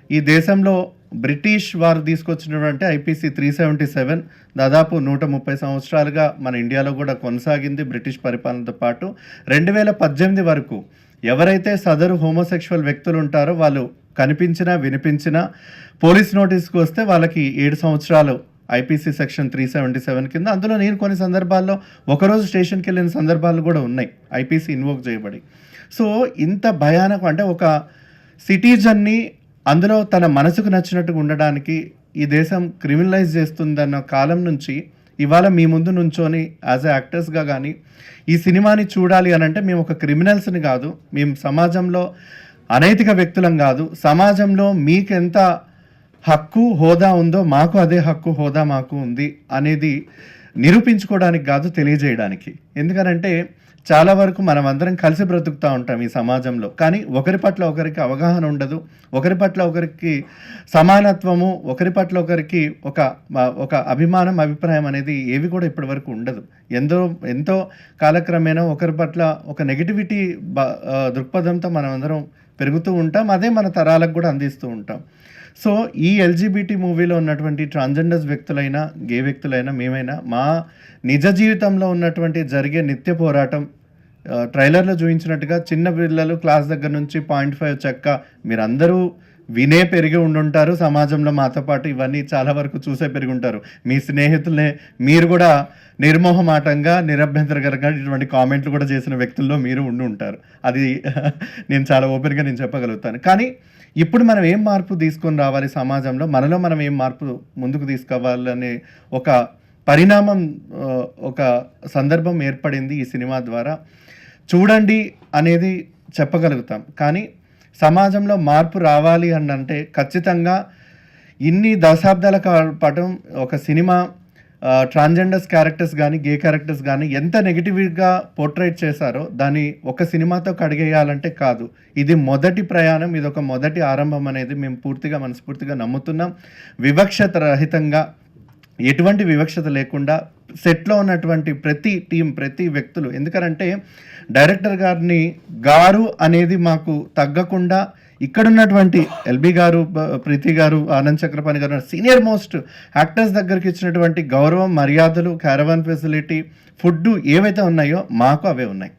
ఈ దేశంలో బ్రిటిష్ వారు తీసుకొచ్చినటువంటి ఐపీసీ 377 దాదాపు 130 సంవత్సరాలుగా మన ఇండియాలో కూడా కొనసాగింది బ్రిటిష్ పరిపాలనతో పాటు. 2018 వరకు ఎవరైతే సదరు హోమోసెక్షువల్ వ్యక్తులు ఉంటారో వాళ్ళు కనిపించినా వినిపించినా పోలీస్ నోటీస్కి వస్తే వాళ్ళకి 7 సంవత్సరాలు ఐపీసీ సెక్షన్ 377 కింద. అందులో నేను కొన్ని సందర్భాల్లో ఒకరోజు స్టేషన్కి వెళ్ళిన సందర్భాలు కూడా ఉన్నాయి ఐపీసీ ఇన్వోక్ చేయబడి. సో ఇంత భయానకం, అంటే ఒక సిటిజన్ని అందులో తన మనసుకు నచ్చినట్టుగా ఉండడానికి ఈ దేశం క్రిమినలైజ్ చేస్తుందన్న కాలం నుంచి ఇవాళ మీ ముందు నుంచొని యాజ్ ఎ యాక్టర్స్గా కానీ ఈ సినిమాని చూడాలి అని అంటే మేము ఒక క్రిమినల్స్ని కాదు, మేము సమాజంలో అనైతిక వ్యక్తులం కాదు, సమాజంలో మీకు ఎంత హక్కు హోదా ఉందో మాకు అదే హక్కు హోదా మాకు ఉంది అనేది నిరూపించుకోవడానికి కాదు, తెలియజేయడానికి. ఎందుకనంటే చాలా వరకు మనం అందరం కలిసి బ్రతుకుతూ ఉంటాం ఈ సమాజంలో, కానీ ఒకరి పట్ల ఒకరికి అవగాహన ఉండదు, ఒకరి పట్ల ఒకరికి సమానత్వము, ఒకరి పట్ల ఒకరికి ఒక అభిమానం అభిప్రాయం అనేది ఏవి కూడా ఇప్పటి వరకు ఉండదు. ఎంతో కాలక్రమేణా ఒకరి పట్ల ఒక నెగిటివిటీ దృక్పథంతో మనం అందరం పెరుగుతూ ఉంటాం, అదే మన తరాలకు కూడా అందిస్తూ ఉంటాం. సో ఈ ఎల్జీబీటీ మూవీలో ఉన్నటువంటి ట్రాన్స్జెండర్స్ వ్యక్తులైనా గే వ్యక్తులైనా మేమైనా మా నిజ జీవితంలో ఉన్నటువంటి జరిగే నిత్య పోరాటం ట్రైలర్లో చూపించినట్టుగా చిన్న పిల్లలు క్లాస్ దగ్గర నుంచి 0.5 చెక్క మీరందరూ వినే పెరిగి ఉండుంటారు, సమాజంలో మాతో పాటు ఇవన్నీ చాలా వరకు చూసే పెరిగి ఉంటారు. మీ స్నేహితులనే మీరు కూడా నిర్మోహమాటంగా నిరభ్యంతరకరంగా ఇటువంటి కామెంట్లు కూడా చేసిన వ్యక్తుల్లో మీరు ఉండి ఉంటారు. అది నేను చాలా ఓపెన్గా నేను చెప్పగలుగుతాను. కానీ ఇప్పుడు మనం ఏం మార్పు తీసుకొని రావాలి సమాజంలో, మనలో మనం ఏం మార్పు ముందుకు తీసుకోవాలనే ఒక పరిణామం, ఒక సందర్భం ఏర్పడింది ఈ సినిమా ద్వారా. చూడండి అనేది చెప్పగలుగుతాం, కానీ సమాజంలో మార్పు రావాలి అని అంటే ఖచ్చితంగా ఇన్ని దశాబ్దాల పాటు ఒక సినిమా ట్రాన్స్జెండర్స్ క్యారెక్టర్స్ కానీ గే క్యారెక్టర్స్ కానీ ఎంత నెగిటివ్గా పోర్ట్రేట్ చేశారో దాన్ని ఒక సినిమాతో కడిగేయాలంటే కాదు. ఇది మొదటి ప్రయాణం, ఇది ఒక మొదటి ఆరంభం అనేది మేము పూర్తిగా మనస్ఫూర్తిగా నమ్ముతున్నాం. వివక్షత రహితంగా, ఎటువంటి వివక్షత లేకుండా సెట్లో ఉన్నటువంటి ప్రతి టీం, ప్రతి వ్యక్తులు, ఎందుకంటే డైరెక్టర్ గారు అనేది మాకు తగ్గకుండా ఇక్కడున్నటువంటి ఎల్బీ గారు, ప్రీతి గారు, ఆనంద్ చక్రపాణి గారు సీనియర్ మోస్ట్ యాక్టర్స్ దగ్గరికి ఇచ్చినటువంటి గౌరవం, మర్యాదలు, క్యారవాన్ ఫెసిలిటీ, ఫుడ్ ఏవైతే ఉన్నాయో మాకు అవే ఉన్నాయి.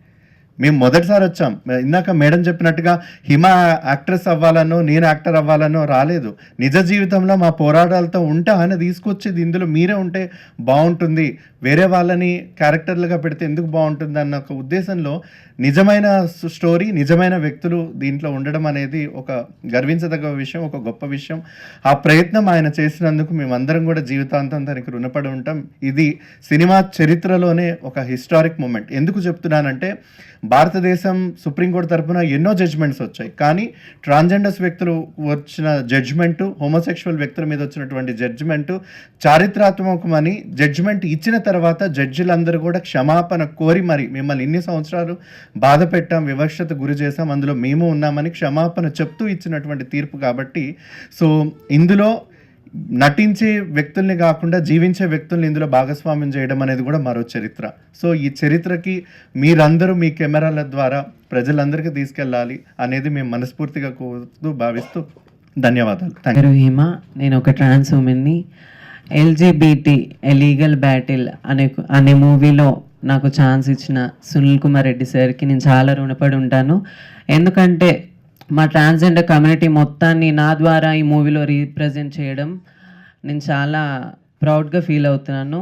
మేము మొదటిసారి వచ్చాం. ఇందాక మేడం చెప్పినట్టుగా హిమ యాక్ట్రెస్ అవ్వాలనో నేను యాక్టర్ అవ్వాలనో రాలేదు. నిజ జీవితంలో మా పోరాటాలతో ఉంటే ఆయన తీసుకొచ్చేది ఇందులో మీరే ఉంటే బాగుంటుంది, వేరే వాళ్ళని క్యారెక్టర్లుగా పెడితే ఎందుకు బాగుంటుంది అన్న ఒక ఉద్దేశంలో నిజమైన స్టోరీ, నిజమైన వ్యక్తులు దీంట్లో ఉండడం అనేది ఒక గర్వించదగ్గ విషయం, ఒక గొప్ప విషయం. ఆ ప్రయత్నం ఆయన చేసినందుకు మేమందరం కూడా జీవితాంతం దానికి రుణపడి ఉంటాం. ఇది సినిమా చరిత్రలోనే ఒక హిస్టారిక్ మూమెంట్. ఎందుకు చెప్తున్నానంటే భారతదేశం సుప్రీంకోర్టు తరఫున ఎన్నో జడ్జ్మెంట్స్ వచ్చాయి, కానీ ట్రాన్స్జెండర్స్ వ్యక్తులు వచ్చిన జడ్జ్మెంటు, హోమోసెక్షువల్ వ్యక్తుల మీద వచ్చినటువంటి జడ్జ్మెంటు చారిత్రాత్మకమని జడ్జ్మెంట్ ఇచ్చిన తర్వాత జడ్జిలందరూ కూడా క్షమాపణ కోరి మరి మిమ్మల్ని ఇన్ని సంవత్సరాలు బాధ పెట్టాం, వివక్షత గురి చేశాం, అందులో మేము ఉన్నామని క్షమాపణ చెప్తూ ఇచ్చినటువంటి తీర్పు. కాబట్టి సో ఇందులో నటించే వ్యక్తుల్ని కాకుండా జీవించే వ్యక్తుల్ని ఇందులో భాగస్వామ్యం చేయడం అనేది కూడా మరో చరిత్ర. సో ఈ చరిత్రకి మీరందరూ మీ కెమెరాల ద్వారా ప్రజలందరికీ తీసుకెళ్ళాలి అనేది మేము మనస్ఫూర్తిగా కోరుతూ భావిస్తూ ధన్యవాదాలు. పేరు హిమ, నేను ఒక ట్రాన్స్ ఉమెన్ని. ఎల్జీబీటీ లీగల్ బ్యాటిల్ అనే మూవీలో నాకు ఛాన్స్ ఇచ్చిన సునీల్ కుమార్ రెడ్డి సార్కి నేను చాలా రుణపడి ఉంటాను. ఎందుకంటే మా ట్రాన్స్జెండర్ కమ్యూనిటీ మొత్తాన్ని నా ద్వారా ఈ మూవీలో రీప్రజెంట్ చేయడం నేను చాలా ప్రౌడ్గా ఫీల్ అవుతున్నాను.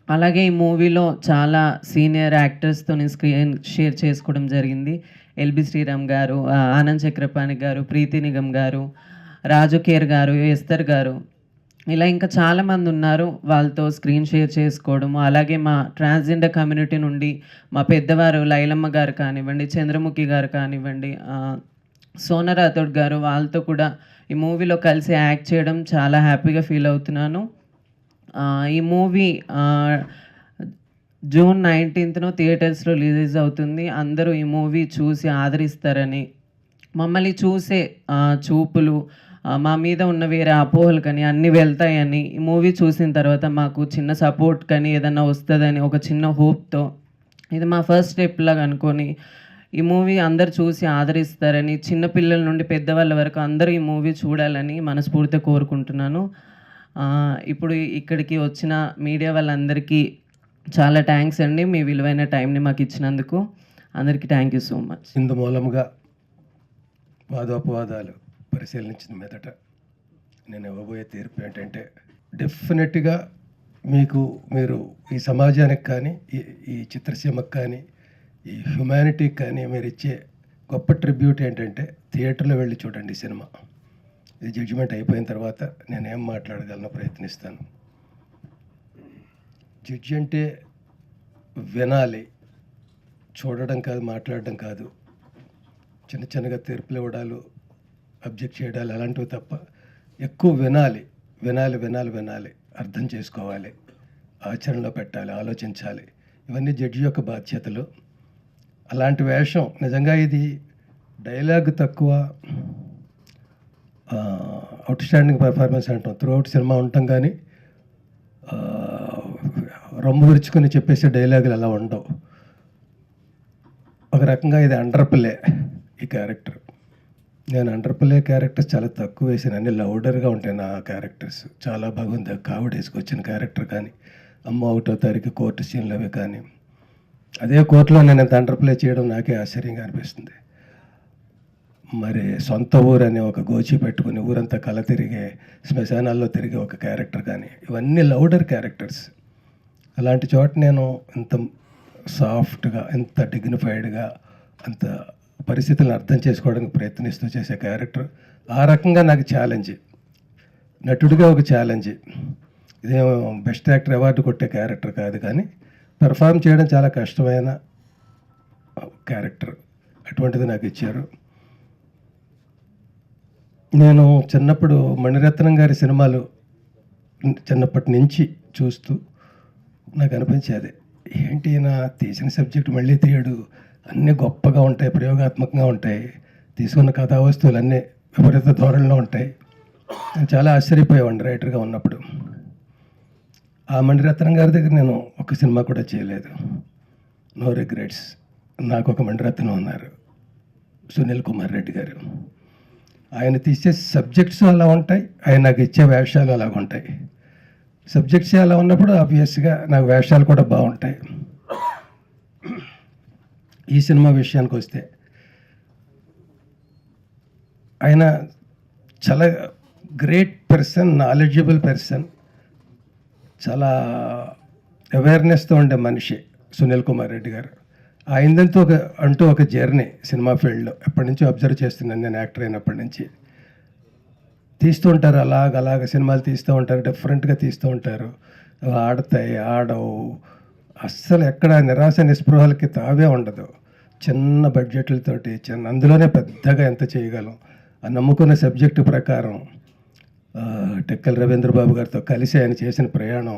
అలాగే ఈ మూవీలో చాలా సీనియర్ యాక్టర్స్తో నేను స్క్రీన్ షేర్ చేసుకోవడం జరిగింది. ఎల్బి శ్రీరామ్ గారు, ఆనంద్ చక్రపాణి గారు, ప్రీతి నిగమ్ గారు, రాజు కేర్ గారు, ఎస్తర్ గారు, ఇలా ఇంకా చాలామంది ఉన్నారు. వాళ్ళతో స్క్రీన్ షేర్ చేసుకోవడము. అలాగే మా ట్రాన్స్జెండర్ కమ్యూనిటీ నుండి మా పెద్దవారు లైలమ్మ గారు కానివ్వండి, చంద్రముఖి గారు కానివ్వండి, సోనా రాథోడ్ గారు, వాళ్ళతో కూడా ఈ మూవీలో కలిసి యాక్ట్ చేయడం చాలా హ్యాపీగా ఫీల్ అవుతున్నాను. ఈ మూవీ జూన్ 19th థియేటర్స్లో రిలీజ్ అవుతుంది. అందరూ ఈ మూవీ చూసి ఆదరిస్తారని, మమ్మల్ని చూసే చూపులు, మా మీద ఉన్న వేరే అపోహలు కానీ అన్నీ వెళ్తాయని, ఈ మూవీ చూసిన తర్వాత మాకు చిన్న సపోర్ట్ కానీ ఏదన్నా వస్తుందని ఒక చిన్న హోప్తో ఇది మా ఫస్ట్ స్టెప్ లాగా అనుకొని ఈ మూవీ అందరు చూసి ఆదరిస్తారని, చిన్నపిల్లల నుండి పెద్దవాళ్ళ వరకు అందరూ ఈ మూవీ చూడాలని మనస్ఫూర్తిగా కోరుకుంటున్నాను. ఇప్పుడు ఇక్కడికి వచ్చిన మీడియా వాళ్ళందరికీ చాలా థ్యాంక్స్ అండి, మీ విలువైన టైంని మాకు ఇచ్చినందుకు. అందరికీ థ్యాంక్ యూ సో మచ్. ఇందు మూలముగా వాదోపవాదాలు పరిశీలించిన మీదట నేను ఇవ్వబోయే తీర్పు ఏంటంటే, డెఫినెట్గా మీరు ఈ సమాజానికి కానీ ఈ చిత్రసీమకు కానీ ఈ హ్యుమానిటీకి కానీ మీరు ఇచ్చే గొప్ప ట్రిబ్యూట్ ఏంటంటే థియేటర్లో వెళ్ళి చూడండి సినిమా. ఇది జడ్జిమెంట్ అయిపోయిన తర్వాత నేనేం మాట్లాడగలను ప్రయత్నిస్తాను. జడ్జి అంటే వినాలి, చూడడం కాదు, మాట్లాడడం కాదు. చిన్న చిన్నగా తీర్పులు ఇవ్వడాలు, అబ్జెక్ట్ చేయడాలు అలాంటివి తప్ప ఎక్కువ వినాలి, వినాలి వినాలి వినాలి, అర్థం చేసుకోవాలి, ఆచరణలో పెట్టాలి, ఆలోచించాలి. ఇవన్నీ జడ్జి యొక్క బాధ్యతలు. అలాంటి వేషం నిజంగా ఇది డైలాగ్ తక్కువ, అవుట్ స్టాండింగ్ పర్ఫార్మెన్స్ అంటాం. త్రూ అవుట్ సినిమా ఉంటాం కానీ రొమ్ము విరుచుకొని చెప్పేసే డైలాగులు అలా ఉండవు. ఒక రకంగా ఇది అండర్ ప్లే ఈ క్యారెక్టర్. నేను అండర్ ప్లే క్యారెక్టర్స్ చాలా తక్కువ వేసాను, అన్ని లౌడర్గా ఉంటాయి నా క్యారెక్టర్స్. చాలా బాగుంది. కావిడ వేసుకొచ్చిన క్యారెక్టర్ కానీ, అమ్మ 1వ తారీఖు కోర్టు సీన్లు అవి కానీ, అదే కోర్టులో నేను ఇంత అండర్ ప్లే చేయడం నాకే ఆశ్చర్యంగా అనిపిస్తుంది. మరి సొంత ఊరు అనే ఒక గోచి పెట్టుకుని ఊరంతా కల తిరిగే, శ్మశానాల్లో తిరిగే ఒక క్యారెక్టర్ కానీ, ఇవన్నీ లౌడర్ క్యారెక్టర్స్. అలాంటి చోట నేను ఇంత సాఫ్ట్గా, ఎంత డిగ్నిఫైడ్గా, అంత పరిస్థితులను అర్థం చేసుకోవడానికి ప్రయత్నిస్తూ చేసే క్యారెక్టర్. ఆ రకంగా నాకు ఛాలెంజ్, నటుడిగా ఒక ఛాలెంజ్. ఇదేమో బెస్ట్ యాక్టర్ అవార్డు కొట్టే క్యారెక్టర్ కాదు, కానీ పెర్ఫామ్ చేయడం చాలా కష్టమైన క్యారెక్టర్. అటువంటిది నాకు ఇచ్చారు. నేను చిన్నప్పుడు మణిరత్నం గారి సినిమాలు చిన్నప్పటి నుంచి చూస్తూ నాకు అనిపించేది, ఏంటి నా తీసిన సబ్జెక్ట్ మళ్ళీ తీయడు, అన్నీ గొప్పగా ఉంటాయి, ప్రయోగాత్మకంగా ఉంటాయి, తీసుకున్న కథా వస్తువులు అన్నీ విపరీత ధోరణిలో ఉంటాయి. నేను చాలా ఆశ్చర్యపోయేవాడిని రైటర్గా ఉన్నప్పుడు. ఆ మణిరత్నం గారి దగ్గర నేను ఒక సినిమా కూడా చేయలేదు. No regrets. నాకు ఒక మణిరత్నం ఉన్నారు, సునీల్ కుమార్ రెడ్డి గారు. ఆయన తీసే సబ్జెక్ట్స్ అలా ఉంటాయి, ఆయన నాకు ఇచ్చే వేషాలు అలాగ ఉంటాయి. సబ్జెక్ట్స్ అలా ఉన్నప్పుడు ఆబ్వియస్గా నాకు వేషాలు కూడా బాగుంటాయి. ఈ సినిమా విషయానికి వస్తే ఆయన చాలా గ్రేట్ పర్సన్, నాలెడ్జబుల్ పర్సన్, చాలా అవేర్నెస్తో ఉండే మనిషి సునీల్ కుమార్ రెడ్డి గారు. ఆయనదంతా ఒక జర్నీ సినిమా ఫీల్డ్లో ఎప్పటి నుంచో అబ్జర్వ్ చేస్తున్నాను నేను, యాక్టర్ అయినప్పటి నుంచి. తీస్తూ ఉంటారు, అలాగ సినిమాలు తీస్తూ ఉంటారు, డిఫరెంట్గా తీస్తూ ఉంటారు. ఆడతాయి, ఆడవు, అస్సలు ఎక్కడ నిరాశ నిస్పృహలకి తావే ఉండదు. చిన్న బడ్జెట్లతోటి అందులోనే పెద్దగా ఎంత చేయగలం ఆ నమ్ముకున్న సబ్జెక్టు ప్రకారం. టెక్కల్ రవీంద్రబాబు గారితో కలిసి ఆయన చేసిన ప్రయాణం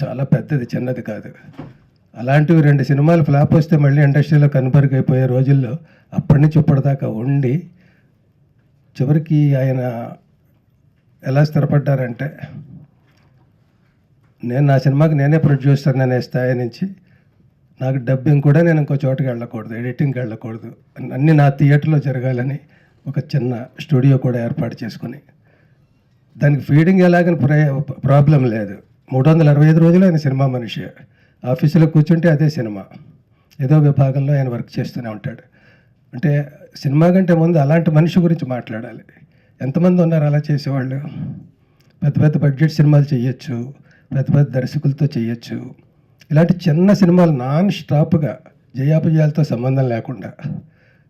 చాలా పెద్దది, చిన్నది కాదు. అలాంటివి 2 సినిమాలు ఫ్లాప్ వస్తే మళ్ళీ ఇండస్ట్రీలో కనుమరుగైపోయే రోజుల్లో అప్పటి నుంచి ఇప్పటిదాకా ఉండి చివరికి ఆయన ఎలా స్థిరపడ్డారంటే, నేను నా సినిమాకి నేనే ప్రొడ్యూసర్ అనే స్థాయి నుంచి నాకు డబ్బింగ్ కూడా నేను ఇంకో చోటుకి వెళ్ళకూడదు, ఎడిటింగ్కి వెళ్ళకూడదు, అన్నీ నా థియేటర్లో జరగాలని ఒక చిన్న స్టూడియో కూడా ఏర్పాటు చేసుకుని, దానికి ఫీడింగ్ ఎలాగని ప్రాబ్లం లేదు. 365 రోజులు ఆయన సినిమా మనిషి. ఆఫీసులో కూర్చుంటే అదే సినిమా, ఏదో విభాగంలో ఆయన వర్క్ చేస్తూనే ఉంటాడు. అంటే సినిమా కంటే ముందు అలాంటి మనిషి గురించి మాట్లాడాలి. ఎంతమంది ఉన్నారు అలా చేసేవాళ్ళు? పెద్ద పెద్ద బడ్జెట్ సినిమాలు చేయొచ్చు, పెద్ద పెద్ద దర్శకులతో చేయొచ్చు. ఇలాంటి చిన్న సినిమాలు నాన్ స్టాప్గా జయాపజయాలతో సంబంధం లేకుండా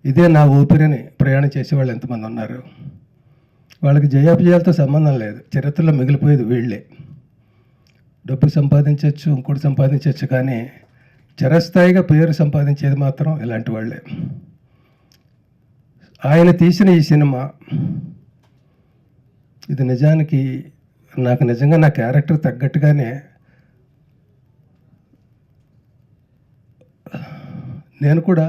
ఇదే నా ఊపిరిని ప్రయాణం చేసేవాళ్ళు ఎంతమంది ఉన్నారు? వాళ్ళకి జయాపజయాలతో సంబంధం లేదు, చరిత్రలో మిగిలిపోయేది వీళ్ళే. డబ్బు సంపాదించవచ్చు, ఇంకోటి సంపాదించవచ్చు, కానీ చిరస్థాయిగా పేరు సంపాదించేది మాత్రం ఇలాంటి వాళ్ళే. ఆయన తీసిన ఈ సినిమా ఇది నిజానికి నాకు నిజంగా నా క్యారెక్టర్ తగ్గట్టుగానే నేను కూడా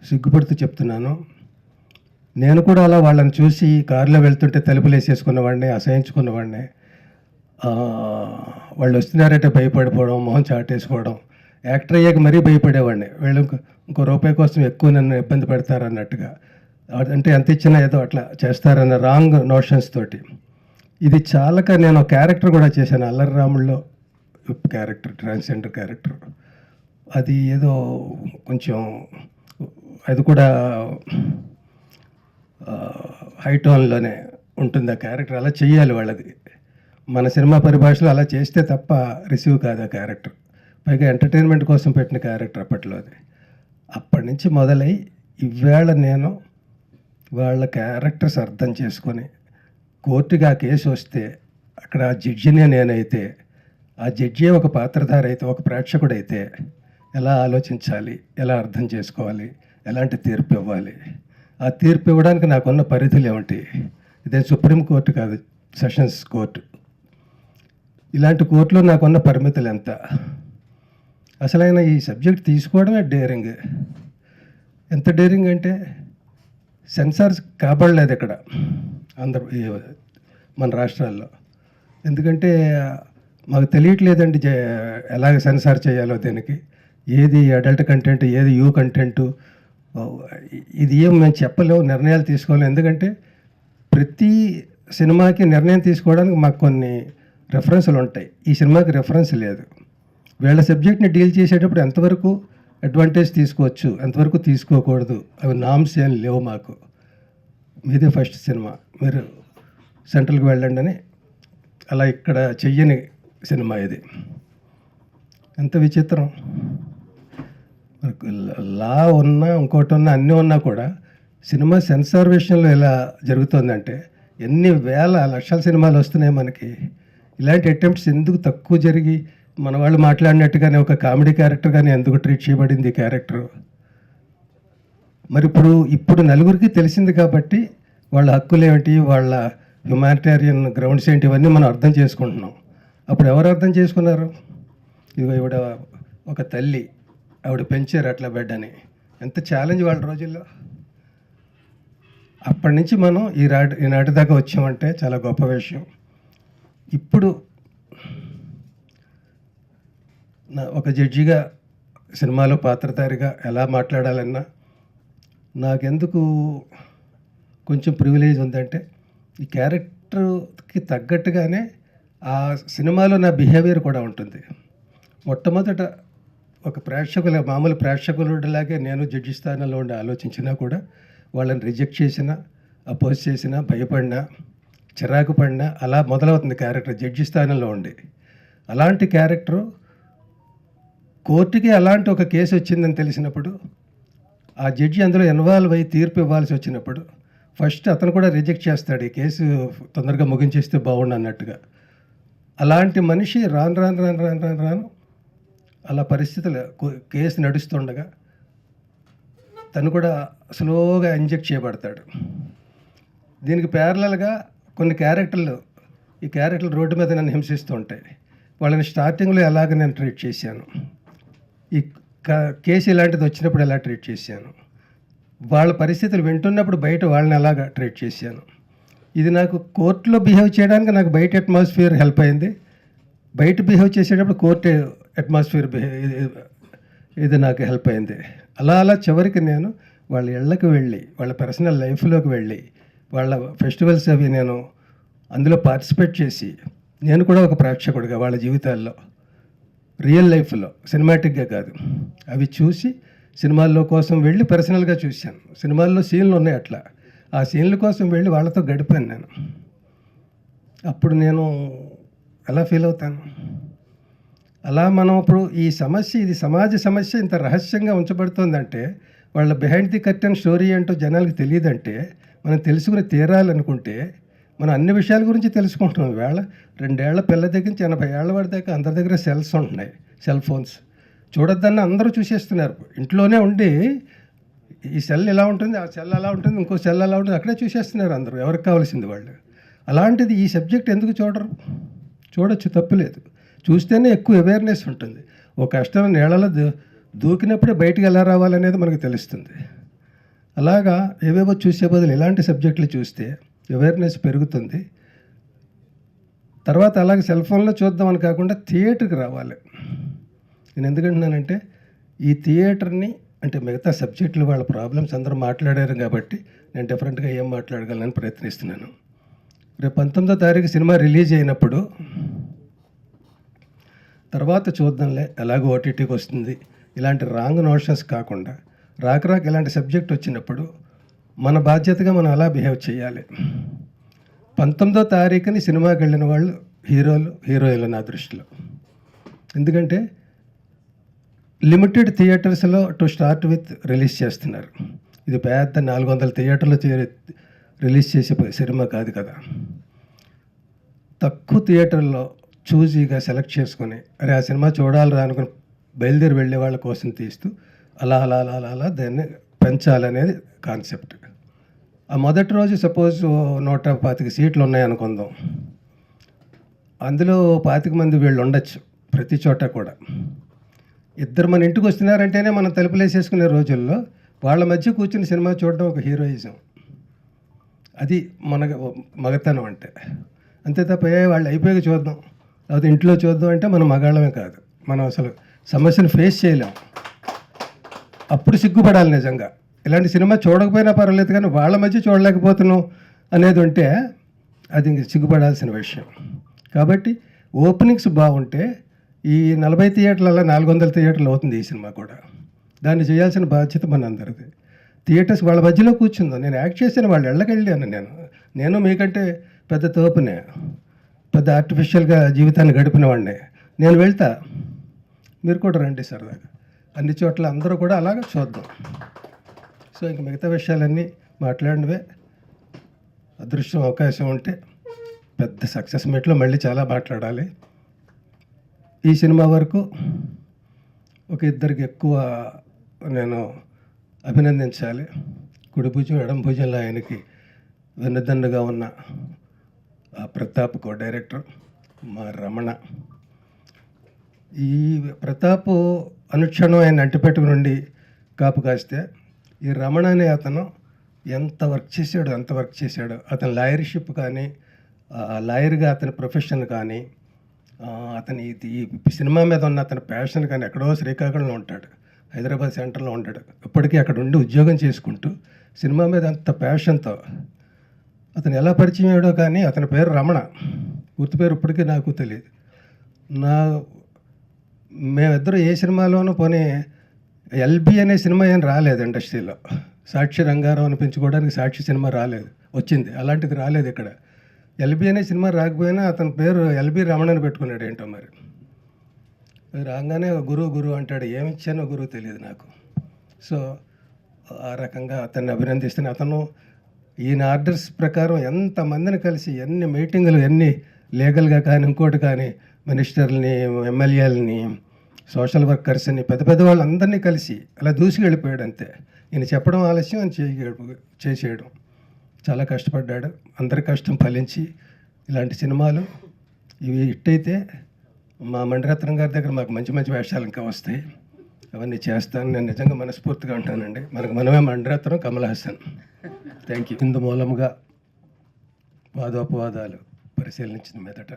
సిగ్గుపడుతూ చెప్తున్నాను. నేను కూడా అలా వాళ్ళని చూసి కారులో వెళ్తుంటే తలుపులు వేసేసుకున్నవాడిని, అసహించుకున్నవాడిని. వాళ్ళు వస్తున్నారంటే భయపడిపోవడం, మొహం చాటేసుకోవడం, యాక్టర్ అయ్యాక మరీ భయపడేవాడిని. వీళ్ళు ఇంకో రూపాయి కోసం ఎక్కువ నన్ను ఇబ్బంది పెడతారన్నట్టుగా, అంటే ఎంత ఇచ్చినా ఏదో అట్లా చేస్తారన్న రాంగ్ నోషన్స్ తోటి. ఇది చాలక నేను క్యారెక్టర్ కూడా చేశాను. అల్లరి రాముల్లో క్యారెక్టర్, ట్రాన్స్జెండర్ క్యారెక్టర్. అది ఏదో కొంచెం అది కూడా హై టోన్లోనే ఉంటుంది ఆ క్యారెక్టర్. అలా చెయ్యాలి వాళ్ళది. మన సినిమా పరిభాషలో అలా చేస్తే తప్ప రిసీవ్ కాదు ఆ క్యారెక్టర్. పైగా ఎంటర్టైన్మెంట్ కోసం పెట్టిన క్యారెక్టర్ అప్పట్లో అది. అప్పటి నుంచి మొదలై ఇవాళ నేను వాళ్ళ క్యారెక్టర్స్ అర్థం చేసుకొని కోర్టుకి ఆ కేసు వస్తే అక్కడ ఆ జడ్జినే నేనైతే, ఆ జడ్జి ఒక పాత్రధారి అయితే, ఒక ప్రేక్షకుడైతే ఎలా ఆలోచించాలి, ఎలా అర్థం చేసుకోవాలి, ఎలాంటి తీర్పు ఇవ్వాలి, ఆ తీర్పు ఇవ్వడానికి నాకున్న పరిధులు ఏమిటి. ఇదే సుప్రీం కోర్టు కాదు, సెషన్స్ కోర్టు. ఇలాంటి కోర్టులో నాకున్న పరిమితులు ఎంత. అసలైన ఈ సబ్జెక్ట్ తీసుకోవడమే డేరింగ్. ఎంత డేరింగ్ అంటే సెన్సార్స్ కాబడలేదు ఇక్కడ మన రాష్ట్రాల్లో. ఎందుకంటే మాకు తెలియట్లేదండి ఎలాగ సెన్సార్ చేయాలో దీనికి. ఏది అడల్ట్ కంటెంట్, ఏది యూ కంటెంటు, ఇది ఏం మేము చెప్పలేము, నిర్ణయాలు తీసుకోలేము. ఎందుకంటే ప్రతి సినిమాకి నిర్ణయం తీసుకోవడానికి మాకు కొన్ని రెఫరెన్స్లు ఉంటాయి. ఈ సినిమాకి రెఫరెన్స్ లేదు. వీళ్ళ సబ్జెక్ట్ని డీల్ చేసేటప్పుడు ఎంతవరకు అడ్వాంటేజ్ తీసుకోవచ్చు, ఎంతవరకు తీసుకోకూడదు, అవి నామ్స్ ఏం లేవు మాకు. మీదే ఫస్ట్ సినిమా, మీరు సెంట్రల్కి వెళ్ళండి అని అలా ఇక్కడ చెయ్యని సినిమా ఇది. ఎంత విచిత్రం. లా ఉన్నా ఇంకోటి ఉన్నా అన్నీ ఉన్నా కూడా సినిమా సెన్సార్ విషయంలో ఎలా జరుగుతుందంటే ఎన్ని వేల లక్షల సినిమాలు వస్తున్నాయి మనకి. ఇలాంటి అటెంప్ట్స్ ఎందుకు తక్కువ జరిగి మన వాళ్ళు మాట్లాడినట్టుగానే ఒక కామెడీ క్యారెక్టర్ కానీ ఎందుకు ట్రీట్ చేయబడింది ఈ క్యారెక్టర్. మరి ఇప్పుడు నలుగురికి తెలిసింది కాబట్టి వాళ్ళ హక్కులు ఏమిటి, వాళ్ళ హ్యుమానిటేరియన్ గ్రౌండ్స్ ఏంటి, ఇవన్నీ మనం అర్థం చేసుకుంటున్నాం. అప్పుడు ఎవరు అర్థం చేసుకున్నారు? ఇదిగో ఈవిడ ఒక తల్లి, ఆవిడ పెంచారు అట్లా బిడ్డని. ఎంత ఛాలెంజ్ వాళ్ళ రోజుల్లో. అప్పటి నుంచి మనం ఈనాటి దాకా వచ్చామంటే చాలా గొప్ప విషయం. ఇప్పుడు ఒక జడ్జిగా సినిమాలో పాత్రధారిగా ఎలా మాట్లాడాలన్నా నాకెందుకు కొంచెం ప్రివిలేజ్ ఉందంటే ఈ క్యారెక్టర్కి తగ్గట్టుగానే ఆ సినిమాలో నా బిహేవియర్ కూడా ఉంటుంది. మొట్టమొదట ఒక మామూలు ప్రేక్షకుడిలాగే నేను జడ్జి స్థానంలో ఉండి ఆలోచించినా కూడా వాళ్ళని రిజెక్ట్ చేసినా, అపోజ్ చేసినా, భయపడినా, చిరాకు పడినా అలా మొదలవుతుంది క్యారెక్టర్ జడ్జి స్థానంలో ఉండి. అలాంటి క్యారెక్టరు కోర్టుకి అలాంటి ఒక కేసు వచ్చిందని తెలిసినప్పుడు ఆ జడ్జి అందులో ఇన్వాల్వ్ అయ్యి తీర్పు ఇవ్వాల్సి వచ్చినప్పుడు ఫస్ట్ అతను కూడా రిజెక్ట్ చేస్తాడు, ఈ కేసు తొందరగా ముగించేస్తే బాగుండు అన్నట్టుగా. అలాంటి మనిషి రాను అలా పరిస్థితులు కేసు నడుస్తుండగా తను కూడా స్లోగా ఇంజెక్ట్ చేయబడతాడు. దీనికి ప్యారలల్గా కొన్ని క్యారెక్టర్లు, ఈ క్యారెక్టర్లు రోడ్డు మీద నన్ను హింసిస్తూ ఉంటాయి. వాళ్ళని స్టార్టింగ్లో ఎలాగ నేను ట్రీట్ చేశాను, ఈ కేసు ఇలాంటిది వచ్చినప్పుడు ఎలా ట్రీట్ చేశాను, వాళ్ళ పరిస్థితులు వింటున్నప్పుడు బయట వాళ్ళని ఎలాగ ట్రీట్ చేశాను. ఇది నాకు కోర్టులో బిహేవ్ చేయడానికి నాకు బయట అట్మాస్ఫియర్ హెల్ప్ అయింది. బయట బిహేవ్ చేసేటప్పుడు కోర్టు అట్మాస్ఫియర్ ఇది నాకు హెల్ప్ అయింది. అలా చివరికి నేను వాళ్ళ ఇళ్ళకి వెళ్ళి, వాళ్ళ పర్సనల్ లైఫ్లోకి వెళ్ళి, వాళ్ళ ఫెస్టివల్స్ అవి నేను అందులో పార్టిసిపేట్ చేసి, నేను కూడా ఒక ప్రేక్షకుడిగా వాళ్ళ జీవితాల్లో రియల్ లైఫ్లో సినిమాటిక్గా కాదు అవి చూసి సినిమాల్లో కోసం వెళ్ళి పర్సనల్గా చూశాను. సినిమాల్లో సీన్లు ఉన్నాయి అట్లా, ఆ సీన్ల కోసం వెళ్ళి వాళ్ళతో గడిపాను నేను. అప్పుడు నేను ఎలా ఫీల్ అవుతాను. అలా మనం ఇప్పుడు ఈ సమస్య, ఇది సమాజ సమస్య ఇంత రహస్యంగా ఉంచబడుతుందంటే, వాళ్ళ బిహైండ్ ది కర్టెన్ స్టోరీ ఏంటో జనాలకు తెలియదంటే, మనం తెలుసుకుని తీరాలనుకుంటే మనం అన్ని విషయాల గురించి తెలుసుకుంటున్నాం. వేళ 2 ఏళ్ల పిల్ల దగ్గర నుంచి 80 ఏళ్ల వాడి దాకా అందరి దగ్గర సెల్స్ ఉంటున్నాయి, సెల్ ఫోన్స్. చూడొద్దన్న అందరూ చూసేస్తున్నారు. ఇంట్లోనే ఉండి ఈ సెల్ ఇలా ఉంటుంది, ఆ సెల్ అలా ఉంటుంది, ఇంకో సెల్ అలా ఉంటుంది, అక్కడే చూసేస్తున్నారు అందరూ, ఎవరికి కావాల్సింది వాళ్ళు. అలాంటిది ఈ సబ్జెక్ట్ ఎందుకు చూడరు? చూడొచ్చు, తప్పులేదు. చూస్తేనే ఎక్కువ అవేర్నెస్ ఉంటుంది. ఒక కష్టం నీళ్ళలో దూకినప్పుడే బయటికి ఎలా రావాలనేది మనకు తెలుస్తుంది. అలాగా ఏవేవో చూసే బదులు ఇలాంటి సబ్జెక్టులు చూస్తే అవేర్నెస్ పెరుగుతుంది. తర్వాత అలాగే సెల్ ఫోన్లో చూద్దామని కాకుండా థియేటర్కి రావాలి. నేను ఎందుకంటున్నానంటే ఈ థియేటర్ని, అంటే మిగతా సబ్జెక్టులు వాళ్ళ ప్రాబ్లమ్స్ అందరూ మాట్లాడారు కాబట్టి నేను డిఫరెంట్గా ఏం మాట్లాడగలనని ప్రయత్నిస్తున్నాను. రేపు 19వ తారీఖు సినిమా రిలీజ్ అయినప్పుడు తర్వాత చూద్దాంలే ఎలాగో ఓటీటీకి వస్తుంది ఇలాంటి రాంగ్ నోషన్స్ కాకుండా రాక ఇలాంటి సబ్జెక్ట్ వచ్చినప్పుడు మన బాధ్యతగా మనం అలా బిహేవ్ చేయాలి. 19వ తారీఖుని సినిమాకి వెళ్ళిన వాళ్ళు హీరోయిన్లు నా దృష్టిలో. ఎందుకంటే లిమిటెడ్ థియేటర్స్లో టు స్టార్ట్ విత్ రిలీజ్ చేస్తున్నారు. ఇది పెద్ద 400 థియేటర్లు రిలీజ్ చేసే సినిమా కాదు కదా. తక్కువ థియేటర్లో చూజీగా సెలెక్ట్ చేసుకొని అరే ఆ సినిమా చూడాలి అనుకుని బయలుదేరి వెళ్ళే వాళ్ళ కోసం తీస్తూ అలా అలా అలా అలా అలా దాన్ని పెంచాలనేది కాన్సెప్ట్. ఆ మొదటి రోజు సపోజ్ 125 సీట్లు ఉన్నాయనుకుందాం, అందులో 25 మంది వీళ్ళు ఉండొచ్చు ప్రతి చోట కూడా. ఇద్దరు మన ఇంటికి వస్తున్నారంటేనే మనం తలుపులేసేసుకునే రోజుల్లో వాళ్ళ మధ్య కూర్చుని సినిమా చూడడం ఒక హీరోయిజం. అది మన మగతనం అంటే. అంతే తప్ప వాళ్ళు అయిపోయాక చూద్దాం లేకపోతే ఇంట్లో చూద్దాం అంటే మనం మగాళ్ళమే కాదు. మనం అసలు సమస్యను ఫేస్ చేయలేం. అప్పుడు సిగ్గుపడాలి నిజంగా. ఇలాంటి సినిమా చూడకపోయినా పర్వాలేదు కానీ వాళ్ళ మధ్య చూడలేకపోతున్నాం అనేది ఉంటే అది ఇంక సిగ్గుపడాల్సిన విషయం. కాబట్టి ఓపెనింగ్స్ బాగుంటే ఈ 40 థియేటర్లలో 400 థియేటర్లు అవుతుంది ఈ సినిమా కూడా. దాన్ని చేయాల్సిన బాధ్యత మన అందరిది. థియేటర్స్ వాళ్ళ మధ్యలో కూర్చుందాం. నేను యాక్ట్ చేసిన వాళ్ళు వెళ్ళకెళ్ళాను. నేను మీకంటే పెద్ద తోపునే, పెద్ద ఆర్టిఫిషియల్గా జీవితాన్ని గడిపిన వాడినే. నేను వెళ్తా, మీరు కూడా రండి సరదాగా. అన్ని చోట్ల అందరూ కూడా అలాగే చూద్దాం. సో ఇంక మిగతా విషయాలన్నీ మాట్లాడినవే. అదృష్టం అవకాశం ఉంటే పెద్ద సక్సెస్ మీట్లో మళ్ళీ చాలా మాట్లాడాలి. ఈ సినిమా వరకు ఒక ఇద్దరికి ఎక్కువ నేను అభినందించాలి. కుడి భుజం ఎడం భుజంలో ఆయనకి వెన్నుదన్నుగా ఉన్న ప్రతాప్ కో డైరెక్టర్ మా రమణ. ఈ ప్రతాప్ అనుక్షణం ఆయన అంటిపెట్టుకుని ఉండి కాపు కాస్తే ఈ రమణ అనే అతను ఎంత వర్క్ చేశాడు. అతని లాయర్షిప్ కానీ, లాయర్గా అతని ప్రొఫెషన్ కానీ, అతని ఈ సినిమా మీద ఉన్న అతని ప్యాషన్ కానీ ఎక్కడో శ్రీకాకుళంలో ఉంటాడు, హైదరాబాద్ సెంటర్లో ఉంటాడు. ఇప్పటికీ అక్కడ ఉండి ఉద్యోగం చేసుకుంటూ సినిమా మీద అంత ప్యాషన్తో అతను ఎలా పరిచయం అయ్యాడో కానీ అతని పేరు రమణ. పూర్తి పేరు ఇప్పటికీ నాకు తెలియదు. మేమిద్దరు ఏ సినిమాలోనూ పోనీ ఎల్బి అనే సినిమా ఏం రాలేదు ఇండస్ట్రీలో. సాక్షి రంగారావు అనిపించుకోవడానికి సాక్షి సినిమా రాలేదు, వచ్చింది. అలాంటిది రాలేదు ఇక్కడ. ఎల్బి అనే సినిమా రాకపోయినా అతని పేరు ఎల్బి రమణని పెట్టుకున్నాడు. ఏంటో మరి రాగానే గురువు అంటాడు. ఏమిచ్చానో గురువు తెలియదు నాకు. సో ఆ రకంగా అతన్ని అభినందిస్తున్న అతను ఈయన ఆర్డర్స్ ప్రకారం ఎంతమందిని కలిసి ఎన్ని మీటింగులు, ఎన్ని లీగల్గా కానీ ఇంకోటి కానీ మినిస్టర్ని, ఎమ్మెల్యేలని, సోషల్ వర్కర్స్ని, పెద్ద వాళ్ళందరినీ కలిసి అలా దూసుకెళ్ళిపోయాడు అంతే. ఈయన చెప్పడం ఆలస్యం అని చేసేయడం. చాలా కష్టపడ్డాడు. అందరి కష్టం ఫలించి ఇలాంటి సినిమాలు ఇవి హిట్టయితే మా మణిరత్నం గారి దగ్గర మాకు మంచి మంచి వేషాలు ఇంకా వస్తాయి. అవన్నీ చేస్తాను. నేను నిజంగా మనస్ఫూర్తిగా ఉంటానండి. మనమే మణిరత్నం, కమల్ హాసన్. Thank you. ఇందు మూలంగా వాదోపవాదాలు పరిశీలించిన మీదట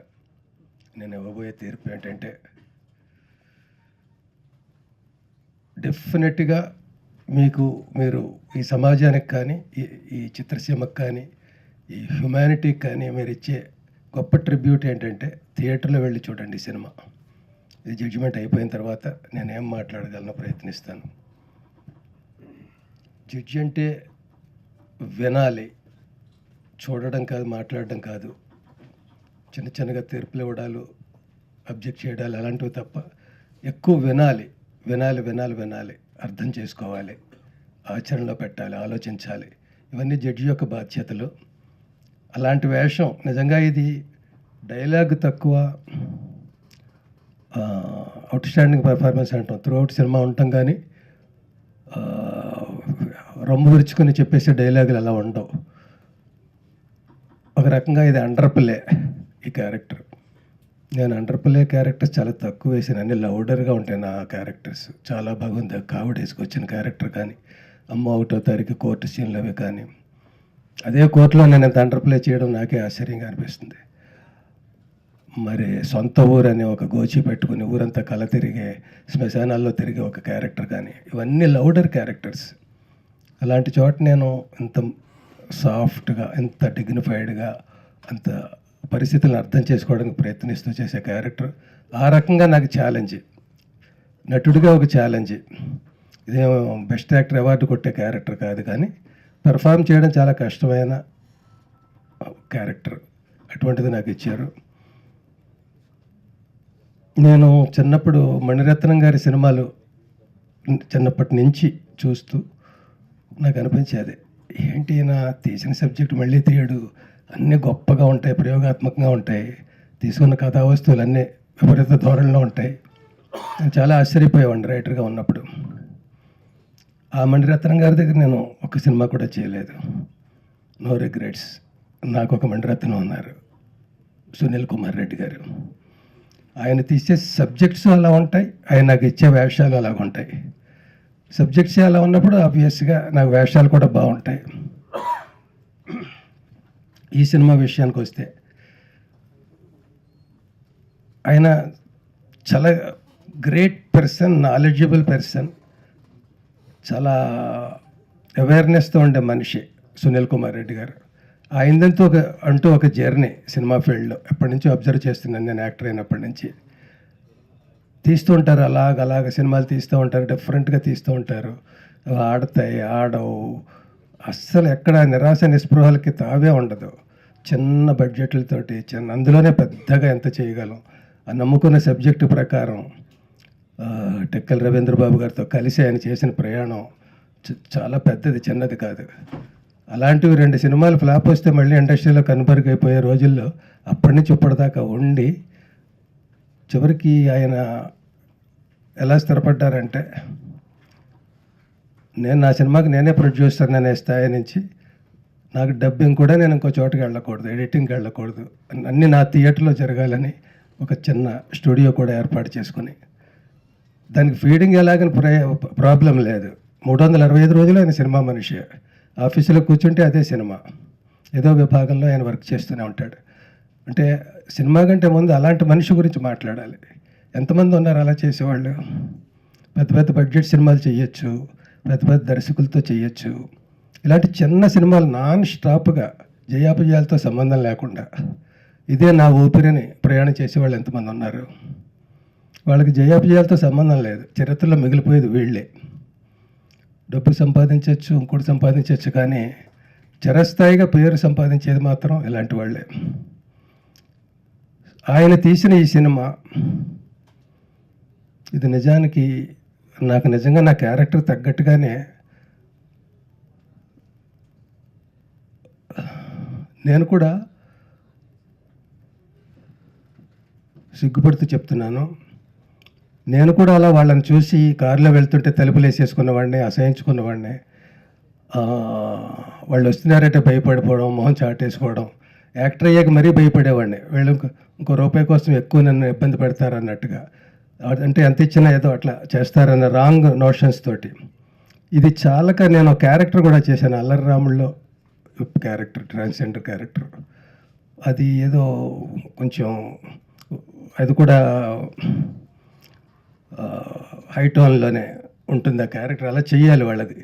నేను ఇవ్వబోయే తీర్పు ఏంటంటే, డెఫినెట్గా మీరు ఈ సమాజానికి కానీ, ఈ చిత్రసీమకు కానీ, ఈ హ్యుమానిటీకి కానీ మీరు ఇచ్చే గొప్ప ట్రిబ్యూట్ ఏంటంటే థియేటర్లో వెళ్ళి చూడండి ఈ సినిమా. ఇది జడ్జిమెంట్ అయిపోయిన తర్వాత నేనేం మాట్లాడగలను ప్రయత్నిస్తాను. జడ్జి అంటే వినాలి, చూడడం కాదు, మాట్లాడడం కాదు. చిన్నగా తీర్పులు ఇవ్వడాలు, అబ్జెక్ట్ చేయడాలు అలాంటివి తప్ప ఎక్కువ వినాలి, అర్థం చేసుకోవాలి, ఆచరణలో పెట్టాలి, ఆలోచించాలి. ఇవన్నీ జడ్జి యొక్క బాధ్యతలు. అలాంటి వేషం నిజంగా ఇది డైలాగ్ తక్కువ, అవుట్ స్టాండింగ్ పర్ఫార్మెన్స్ అంటాం. త్రూ అవుట్ సినిమా ఉంటాం కానీ రొమ్ము విరుచుకొని చెప్పేసే డైలాగులు అలా ఉండవు. ఒక రకంగా ఇది అండర్ ప్లే ఈ క్యారెక్టర్. నేను అండర్ ప్లే క్యారెక్టర్స్ చాలా తక్కువ వేసాను. అన్ని లౌడర్గా ఉంటాయి నా క్యారెక్టర్స్. చాలా బాగుంది. కావిడేసుకొచ్చిన క్యారెక్టర్ కానీ, అమ్మ 1వ తారీఖు కోర్టు సీన్లు అవి కానీ, అదే కోర్టులో నేను అంత అండర్ ప్లే చేయడం నాకే ఆశ్చర్యంగా అనిపిస్తుంది. మరి సొంత ఊరు అనే ఒక గోచి పెట్టుకుని ఊరంతా కల తిరిగే, శ్మశానాల్లో తిరిగే ఒక క్యారెక్టర్ కానీ, ఇవన్నీ లౌడర్ క్యారెక్టర్స్. అలాంటి చోట నేను ఇంత సాఫ్ట్గా, ఎంత డిగ్నిఫైడ్గా, అంత పరిస్థితులను అర్థం చేసుకోవడానికి ప్రయత్నిస్తూ చేసే క్యారెక్టర్ ఆ రకంగా నాకు ఛాలెంజ్, నటుడిగా ఒక ఛాలెంజ్. ఇదేమో బెస్ట్ యాక్టర్ అవార్డు కొట్టే క్యారెక్టర్ కాదు, కానీ పెర్ఫామ్ చేయడం చాలా కష్టమైన క్యారెక్టర్. అటువంటిది నాకు ఇచ్చారు. నేను చిన్నప్పుడు మణిరత్నం గారి సినిమాలు చిన్నప్పటి నుంచి చూస్తూ నాకు అనిపించేది, ఏంటి నా తీసిన సబ్జెక్ట్ మళ్ళీ తీయడు, అన్నీ గొప్పగా ఉంటాయి, ప్రయోగాత్మకంగా ఉంటాయి, తీసుకున్న కథా వస్తువులు అన్నీ విపరీత ధోరణిలో ఉంటాయి. నేను చాలా ఆశ్చర్యపోయేవాడిని రైటర్గా ఉన్నప్పుడు. ఆ మణిరత్నం గారి దగ్గర నేను ఒక సినిమా కూడా చేయలేదు. No regrets. నాకు ఒక మణిరత్నం ఉన్నారు, సునీల్ కుమార్ రెడ్డి గారు. ఆయన తీసే సబ్జెక్ట్స్ అలా ఉంటాయి, ఆయన నాకు ఇచ్చే వేషాలు అలాగ ఉంటాయి. సబ్జెక్ట్స్ అలా ఉన్నప్పుడు ఆబ్వియస్గా నాకు వేషాలు కూడా బాగుంటాయి. ఈ సినిమా విషయానికి వస్తే ఆయన చాలా గ్రేట్ పర్సన్, నాలెడ్జబుల్ పర్సన్, చాలా అవేర్నెస్తో ఉండే మనిషి సునీల్ కుమార్ రెడ్డి గారు. ఆయనదంతా ఒక జర్నీ సినిమా ఫీల్డ్లో ఎప్పటి నుంచో అబ్జర్వ్ చేస్తున్నాను నేను, యాక్టర్ అయినప్పటి నుంచి. తీస్తూ ఉంటారు, అలాగ సినిమాలు తీస్తూ ఉంటారు, డిఫరెంట్గా తీస్తూ ఉంటారు, ఆడతాయి, ఆడవు, అస్సలు ఎక్కడ నిరాశ నిస్పృహలకి తావే ఉండదు. చిన్న బడ్జెట్లతోటి అందులోనే పెద్దగా ఎంత చేయగలం, ఆ నమ్ముకున్న సబ్జెక్టు ప్రకారం టెక్కల రవీంద్ర బాబు గారితో కలిసి ఆయన చేసిన ప్రయాణం చాలా పెద్దది, చిన్నది కాదు. అలాంటివి 2 సినిమాలు ఫ్లాప్ వస్తే మళ్ళీ ఇండస్ట్రీలో కనుమరుగైపోయే రోజుల్లో అప్పటి నుంచి ఇప్పటిదాకా ఉండి చివరికి ఆయన ఎలా స్థిరపడ్డారంటే, నేను నా సినిమాకి నేనే ప్రొడ్యూసర్ అనే స్థాయి నుంచి నాకు డబ్బింగ్ కూడా నేను ఇంకో చోటుకి వెళ్ళకూడదు, ఎడిటింగ్కి వెళ్ళకూడదు, అన్నీ నా థియేటర్లో జరగాలని ఒక చిన్న స్టూడియో కూడా ఏర్పాటు చేసుకుని, దానికి ఫీడింగ్ ఎలాగని ప్రాబ్లం లేదు. 365 రోజులు ఆయన సినిమా మనిషి. ఆఫీసులో కూర్చుంటే అదే సినిమా, ఏదో విభాగంలో ఆయన వర్క్ చేస్తూనే ఉంటాడు. అంటే సినిమా కంటే ముందు అలాంటి మనిషి గురించి మాట్లాడాలి. ఎంతమంది ఉన్నారు అలా చేసేవాళ్ళు? పెద్ద పెద్ద బడ్జెట్ సినిమాలు చేయొచ్చు, పెద్ద పెద్ద దర్శకులతో చేయొచ్చు. ఇలాంటి చిన్న సినిమాలు నాన్ స్టాప్గా జయాపజయాలతో సంబంధం లేకుండా ఇదే నా ఊపిరిని ప్రయాణం చేసేవాళ్ళు ఎంతమంది ఉన్నారు? వాళ్ళకి జయాపజయాలతో సంబంధం లేదు, చరిత్రలో మిగిలిపోయేది వీళ్ళే. డబ్బు సంపాదించవచ్చు, ఇంకోటి సంపాదించవచ్చు, కానీ చిరస్థాయిగా పేరు సంపాదించేది మాత్రం ఇలాంటి వాళ్ళే. ఆయన తీసిన ఈ సినిమా ఇది నిజానికి నాకు నిజంగా నా క్యారెక్టర్ తగ్గట్టుగానే నేను కూడా సిగ్గుపడుతూ చెప్తున్నాను. నేను కూడా అలా వాళ్ళని చూసి కారులో వెళ్తుంటే తలుపులు వేసేసుకున్నవాడిని, అసహించుకున్నవాడిని. వాళ్ళు వస్తున్నారంటే భయపడిపోవడం, మొహం చాటేసుకోవడం, యాక్టర్ అయ్యాక మరీ భయపడేవాడిని. వీళ్ళు ఇంకో రూపాయి కోసం ఎక్కువ నన్ను ఇబ్బంది పెడతారన్నట్టుగా, అంటే ఎంత ఇచ్చినా ఏదో అట్లా చేస్తారన్న రాంగ్ నోషన్స్ తోటి. ఇది చాలక నేను క్యారెక్టర్ కూడా చేశాను, అల్లరి రాముల్లో క్యారెక్టర్, ట్రాన్స్జెండర్ క్యారెక్టర్. అది ఏదో కొంచెం అది కూడా హై టోన్లోనే ఉంటుంది ఆ క్యారెక్టర్. అలా చెయ్యాలి వాళ్ళది,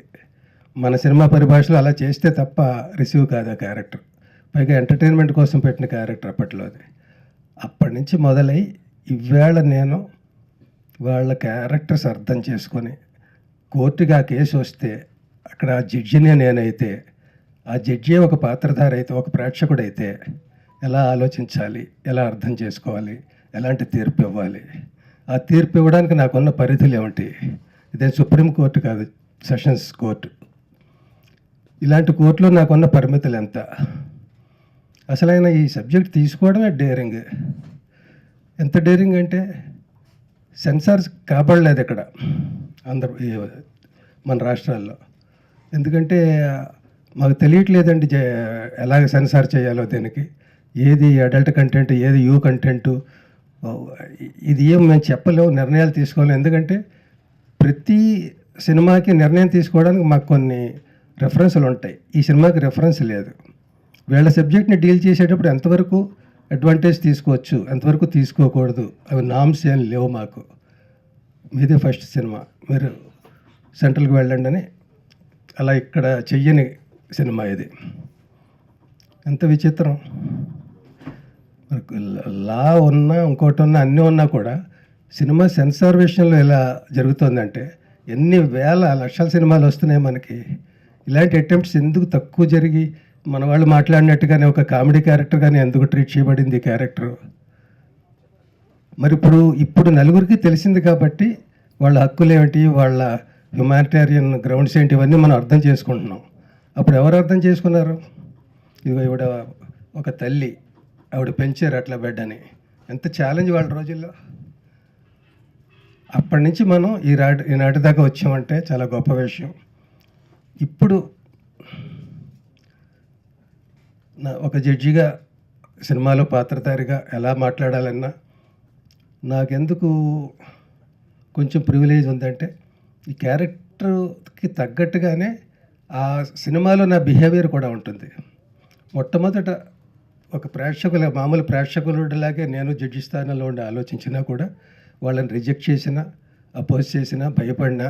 మన సినిమా పరిభాషలో అలా చేస్తే తప్ప రిసీవ్ కాదు ఆ క్యారెక్టర్. పైగా ఎంటర్టైన్మెంట్ కోసం పెట్టిన క్యారెక్టర్ అప్పట్లో అది. అప్పటి నుంచి మొదలై ఇవాళ నేను వాళ్ళ క్యారెక్టర్స్ అర్థం చేసుకొని కోర్టుగా ఆ కేసు వస్తే అక్కడ ఆ జడ్జినే నేనైతే, ఆ జడ్జి ఒక పాత్రధారి అయితే, ఒక ప్రేక్షకుడైతే ఎలా ఆలోచించాలి, ఎలా అర్థం చేసుకోవాలి, ఎలాంటి తీర్పు ఇవ్వాలి, ఆ తీర్పు ఇవ్వడానికి నాకున్న పరిధులు ఏమిటి? ఇదే సుప్రీం కోర్టు కాదు, సెషన్స్ కోర్టు. ఇలాంటి కోర్టులో నాకున్న పరిమితులు ఎంత? అసలైన ఈ సబ్జెక్ట్ తీసుకోవడమే డేరింగ్. ఎంత డేరింగ్ అంటే సెన్సార్స్ కాబడలేదు ఇక్కడ మన రాష్ట్రాల్లో. ఎందుకంటే మాకు తెలియట్లేదండి ఎలాగ సెన్సార్ చేయాలో దీనికి, ఏది అడల్ట్ కంటెంట్, ఏది యూ కంటెంటు, ఇది ఏం మేము చెప్పలేము, నిర్ణయాలు తీసుకోలేము. ఎందుకంటే ప్రతి సినిమాకి నిర్ణయం తీసుకోవడానికి మాకు కొన్ని రెఫరెన్స్లు ఉంటాయి. ఈ సినిమాకి రెఫరెన్స్ లేదు. వీళ్ళ సబ్జెక్ట్ని డీల్ చేసేటప్పుడు ఎంతవరకు అడ్వాంటేజ్ తీసుకోవచ్చు, ఎంతవరకు తీసుకోకూడదు, అవి నామ్స్ ఏం లేవు మాకు. మీదే ఫస్ట్ సినిమా, మీరు సెంట్రల్కి వెళ్ళండి అని అలా ఇక్కడ చెయ్యని సినిమా ఇది. ఎంత విచిత్రం. మనకు లా ఉన్నా ఇంకోటి ఉన్నా అన్నీ ఉన్నా కూడా సినిమా సెన్సార్ విషయంలో ఎలా జరుగుతుందంటే ఎన్ని వేల లక్షల సినిమాలు వస్తున్నాయి మనకి. ఇలాంటి అటెంప్ట్స్ ఎందుకు తక్కువ జరిగి మన వాళ్ళు మాట్లాడినట్టుగానే ఒక కామెడీ క్యారెక్టర్ కానీ ఎందుకు ట్రీట్ చేయబడింది ఈ క్యారెక్టర్? మరి ఇప్పుడు నలుగురికి తెలిసింది కాబట్టి వాళ్ళ హక్కులు ఏమిటి, వాళ్ళ హ్యుమానిటేరియన్ గ్రౌండ్స్ ఏంటి, ఇవన్నీ మనం అర్థం చేసుకుంటున్నాం. అప్పుడు ఎవరు అర్థం చేసుకున్నారు? ఇదిగో ఈవిడ ఒక తల్లి, ఆవిడ పెంచారు అట్లా బిడ్డని. ఎంత ఛాలెంజ్ వాళ్ళ రోజుల్లో. అప్పటి నుంచి మనం ఈనాటి దాకా వచ్చామంటే చాలా గొప్ప విషయం. ఇప్పుడు ఒక జడ్జిగా సినిమాలో పాత్రధారిగా ఎలా మాట్లాడాలన్నా నాకెందుకు కొంచెం ప్రివిలేజ్ ఉందంటే ఈ క్యారెక్టర్కి తగ్గట్టుగానే ఆ సినిమాలో నా బిహేవియర్ కూడా ఉంటుంది. మొట్టమొదట ఒక మామూలు ప్రేక్షకుడిలాగే నేను జడ్జి స్థానంలో ఉండి ఆలోచించినా కూడా వాళ్ళని రిజెక్ట్ చేసినా, అపోజ్ చేసినా, భయపడినా,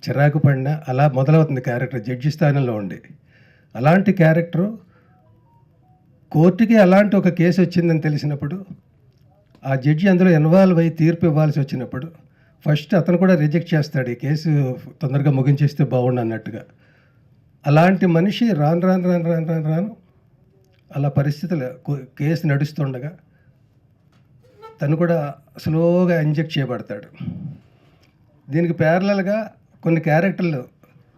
చిరాకు పడినా అలా మొదలవుతుంది క్యారెక్టర్ జడ్జి స్థానంలో ఉండి. అలాంటి క్యారెక్టరు కోర్టుకి అలాంటి ఒక కేసు వచ్చిందని తెలిసినప్పుడు ఆ జడ్జి అందులో ఇన్వాల్వ్ అయ్యి తీర్పు ఇవ్వాల్సి వచ్చినప్పుడు ఫస్ట్ అతను కూడా రిజెక్ట్ చేస్తాడు, ఈ కేసు తొందరగా ముగించేస్తే బాగుండు అన్నట్టుగా. అలాంటి మనిషి రాను అలా పరిస్థితులు కేసు నడుస్తుండగా తను కూడా స్లోగా ఇంజెక్ట్ చేయబడతాడు. దీనికి ప్యారలల్గా కొన్ని క్యారెక్టర్లు,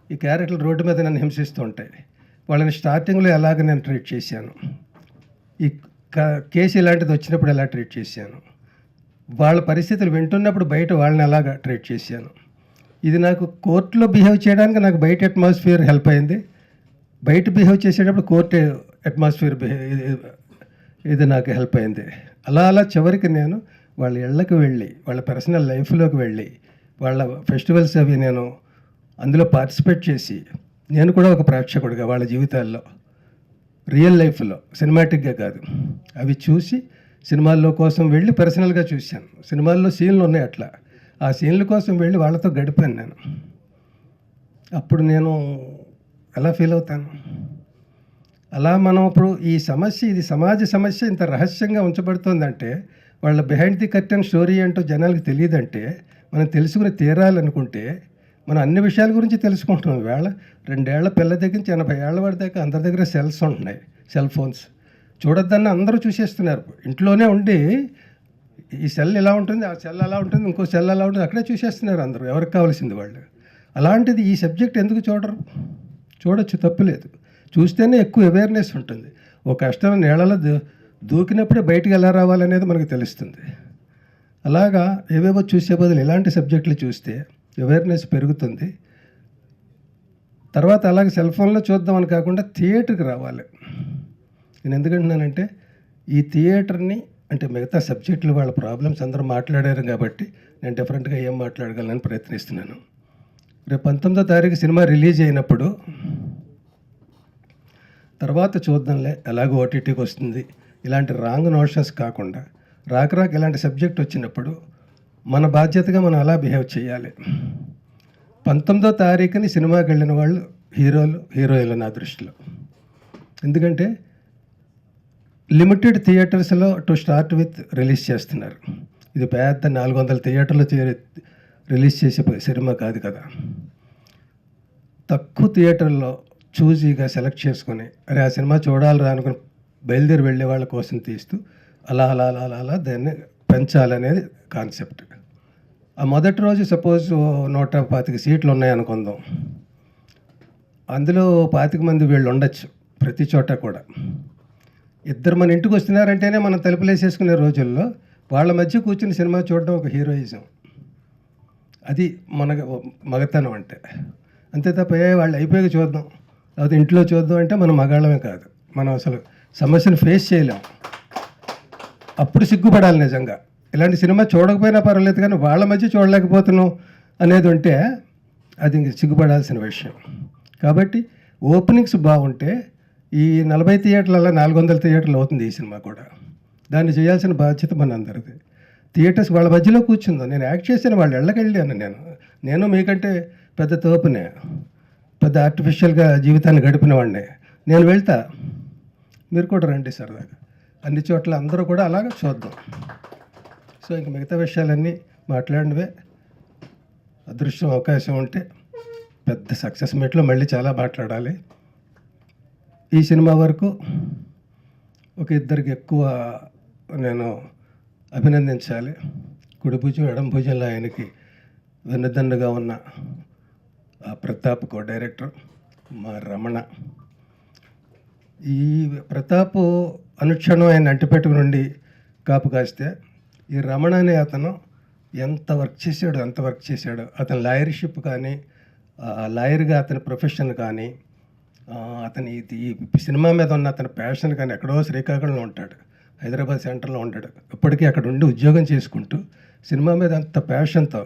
ఈ క్యారెక్టర్లు రోడ్డు మీద నన్ను హింసిస్తూ ఉంటాయి. వాళ్ళని స్టార్టింగ్లో ఎలాగ నేను ట్రీట్ చేశాను, ఈ కేసు ఇలాంటిది వచ్చినప్పుడు ఎలా ట్రీట్ చేశాను, వాళ్ళ పరిస్థితులు వింటున్నప్పుడు బయట వాళ్ళని ఎలాగ ట్రీట్ చేశాను. ఇది నాకు కోర్టులో బిహేవ్ చేయడానికి నాకు బయట అట్మాస్ఫియర్ హెల్ప్ అయింది. బయట బిహేవ్ చేసేటప్పుడు కోర్టు అట్మాస్ఫియర్ ఇది నాకు హెల్ప్ అయింది. అలా చివరికి నేను వాళ్ళ ఇళ్ళకి వెళ్ళి, వాళ్ళ పర్సనల్ లైఫ్లోకి వెళ్ళి, వాళ్ళ ఫెస్టివల్స్ అవి నేను అందులో పార్టిసిపేట్ చేసి, నేను కూడా ఒక ప్రేక్షకుడిగా వాళ్ళ జీవితాల్లో రియల్ లైఫ్లో సినిమాటిక్గా కాదు అవి చూసి సినిమాల్లో కోసం వెళ్ళి పర్సనల్గా చూశాను. సినిమాల్లో సీన్లు ఉన్నాయి, అట్లా ఆ సీన్ల కోసం వెళ్ళి వాళ్ళతో గడిపాను నేను. అప్పుడు నేను ఎలా ఫీల్ అవుతాను? అలా మనం ఇప్పుడు ఈ సమస్య, ఇది సమాజ సమస్య ఇంత రహస్యంగా ఉంచబడుతుందంటే, వాళ్ళ బిహైండ్ ది కర్టెన్ స్టోరీ ఏంటో జనాలకు తెలియదంటే, మనం తెలుసుకుని తీరాలనుకుంటే మనం అన్ని విషయాల గురించి తెలుసుకుంటున్నాం. వేళ 2 ఏళ్ల పిల్ల దగ్గర నుంచి 80 ఏళ్ల వాడి దాకా అందరి దగ్గర సెల్స్ ఉంటున్నాయి, సెల్ ఫోన్స్. చూడొద్దన్న అందరూ చూసేస్తున్నారు. ఇంట్లోనే ఉండి ఈ సెల్ ఎలా ఉంటుంది, ఆ సెల్ అలా ఉంటుంది, ఇంకో సెల్ అలా ఉంటుంది, అక్కడే చూసేస్తున్నారు అందరూ, ఎవరికి కావాల్సింది వాళ్ళు. అలాంటిది ఈ సబ్జెక్ట్ ఎందుకు చూడరు? చూడొచ్చు, తప్పులేదు. చూస్తేనే ఎక్కువ అవేర్నెస్ ఉంటుంది. ఒక కష్టం నీళ్ళలో దూకినప్పుడే బయటికి ఎలా రావాలనేది మనకు తెలుస్తుంది. అలాగా ఏవేవో చూసే బదులు ఇలాంటి సబ్జెక్టులు చూస్తే అవేర్నెస్ పెరుగుతుంది. తర్వాత అలాగే సెల్ ఫోన్లో చూద్దామని కాకుండా థియేటర్కి రావాలి. నేను ఎందుకంటున్నానంటే ఈ థియేటర్ని, అంటే మిగతా సబ్జెక్టులు వాళ్ళ ప్రాబ్లమ్స్ అందరూ మాట్లాడారు కాబట్టి నేను డిఫరెంట్గా ఏం మాట్లాడగలనని ప్రయత్నిస్తున్నాను. రేపు 19వ తారీఖు సినిమా రిలీజ్ అయినప్పుడు తర్వాత చూద్దాంలే, ఎలాగో ఓటీటీకి వస్తుంది, ఇలాంటి రాంగ్ నోషన్స్ కాకుండా రాక ఇలాంటి సబ్జెక్ట్ వచ్చినప్పుడు మన బాధ్యతగా మనం అలా బిహేవ్ చేయాలి. 19వ తారీఖుని సినిమాకి వెళ్ళిన వాళ్ళు హీరోయిన్లు నా దృష్టిలో. ఎందుకంటే లిమిటెడ్ థియేటర్స్లో టు స్టార్ట్ విత్ రిలీజ్ చేస్తున్నారు. ఇది పెద్ద 400 థియేటర్లు రిలీజ్ చేసే సినిమా కాదు కదా. తక్కువ థియేటర్లో చూజీగా సెలెక్ట్ చేసుకొని, అరే ఆ సినిమా చూడాలిరా అనుకుని బయలుదేరి వెళ్ళే వాళ్ళ కోసం తీస్తూ అలా దాన్ని పెంచాలనేది కాన్సెప్ట్. ఆ మొదటి రోజు సపోజ్ 125 సీట్లు ఉన్నాయనుకుందాం, అందులో 25 మంది వీళ్ళు ఉండొచ్చు ప్రతి చోట కూడా. ఇద్దరు మన ఇంటికి వస్తున్నారంటేనే మనం తలుపులేసేసుకునే రోజుల్లో వాళ్ళ మధ్య కూర్చుని సినిమా చూడడం ఒక హీరోయిజం. అది మన మగతనం అంటే. అంతే తప్ప వాళ్ళు అయిపోయాక చూద్దాం, లేకపోతే ఇంట్లో చూద్దాం అంటే మనం మగాళ్ళమే కాదు. మనం అసలు సమస్యను ఫేస్ చేయలేం. అప్పుడు సిగ్గుపడాలి నిజంగా. ఇలాంటి సినిమా చూడకపోయినా పర్వాలేదు, కానీ వాళ్ళ మధ్య చూడలేకపోతున్నాం అనేది ఉంటే అది ఇంక సిగ్గుపడాల్సిన విషయం. కాబట్టి ఓపెనింగ్స్ బాగుంటే ఈ 40 థియేటర్లలో 400 థియేటర్లు అవుతుంది ఈ సినిమా కూడా. దాన్ని చేయాల్సిన బాధ్యత మన అందరిది. థియేటర్స్ వాళ్ళ మధ్యలో కూర్చుందాం. నేను యాక్ట్ చేసిన వాళ్ళు ఇళ్ళకి వెళ్ళాను. నేను మీకంటే పెద్ద తోపునే, పెద్ద ఆర్టిఫిషియల్గా జీవితాన్ని గడిపిన వాడిని. నేను వెళ్తా, మీరు కూడా రండి సరదాగా. అన్ని చోట్ల అందరూ కూడా అలాగే చూద్దాం. సో ఇంక మిగతా విషయాలన్నీ మాట్లాడినవే. అదృష్టం అవకాశం ఉంటే పెద్ద సక్సెస్ మీట్లో మళ్ళీ చాలా మాట్లాడాలి. ఈ సినిమా వరకు ఒక ఇద్దరికి ఎక్కువ నేను అభినందించాలి. కుడి భుజం ఎడం భుజంలో ఆయనకి వెన్నుదన్నుగా ఉన్న ప్రతాప్ కో డైరెక్టర్ మా రమణ. ఈ ప్రతాప్ అనుక్షణం ఆయన అంటిపెట్టుకుని ఉండి కాపు కాస్తే ఈ రమణ అనే అతను ఎంత వర్క్ చేశాడు. అతని లాయర్షిప్ కానీ, లాయర్గా అతని ప్రొఫెషన్ కానీ, అతని ఈ సినిమా మీద ఉన్న అతని ప్యాషన్ కానీ ఎక్కడో శ్రీకాకుళంలో ఉంటాడు, హైదరాబాద్ సెంటర్లో ఉంటాడు. ఇప్పటికీ అక్కడ ఉండి ఉద్యోగం చేసుకుంటూ సినిమా మీద అంత ప్యాషన్తో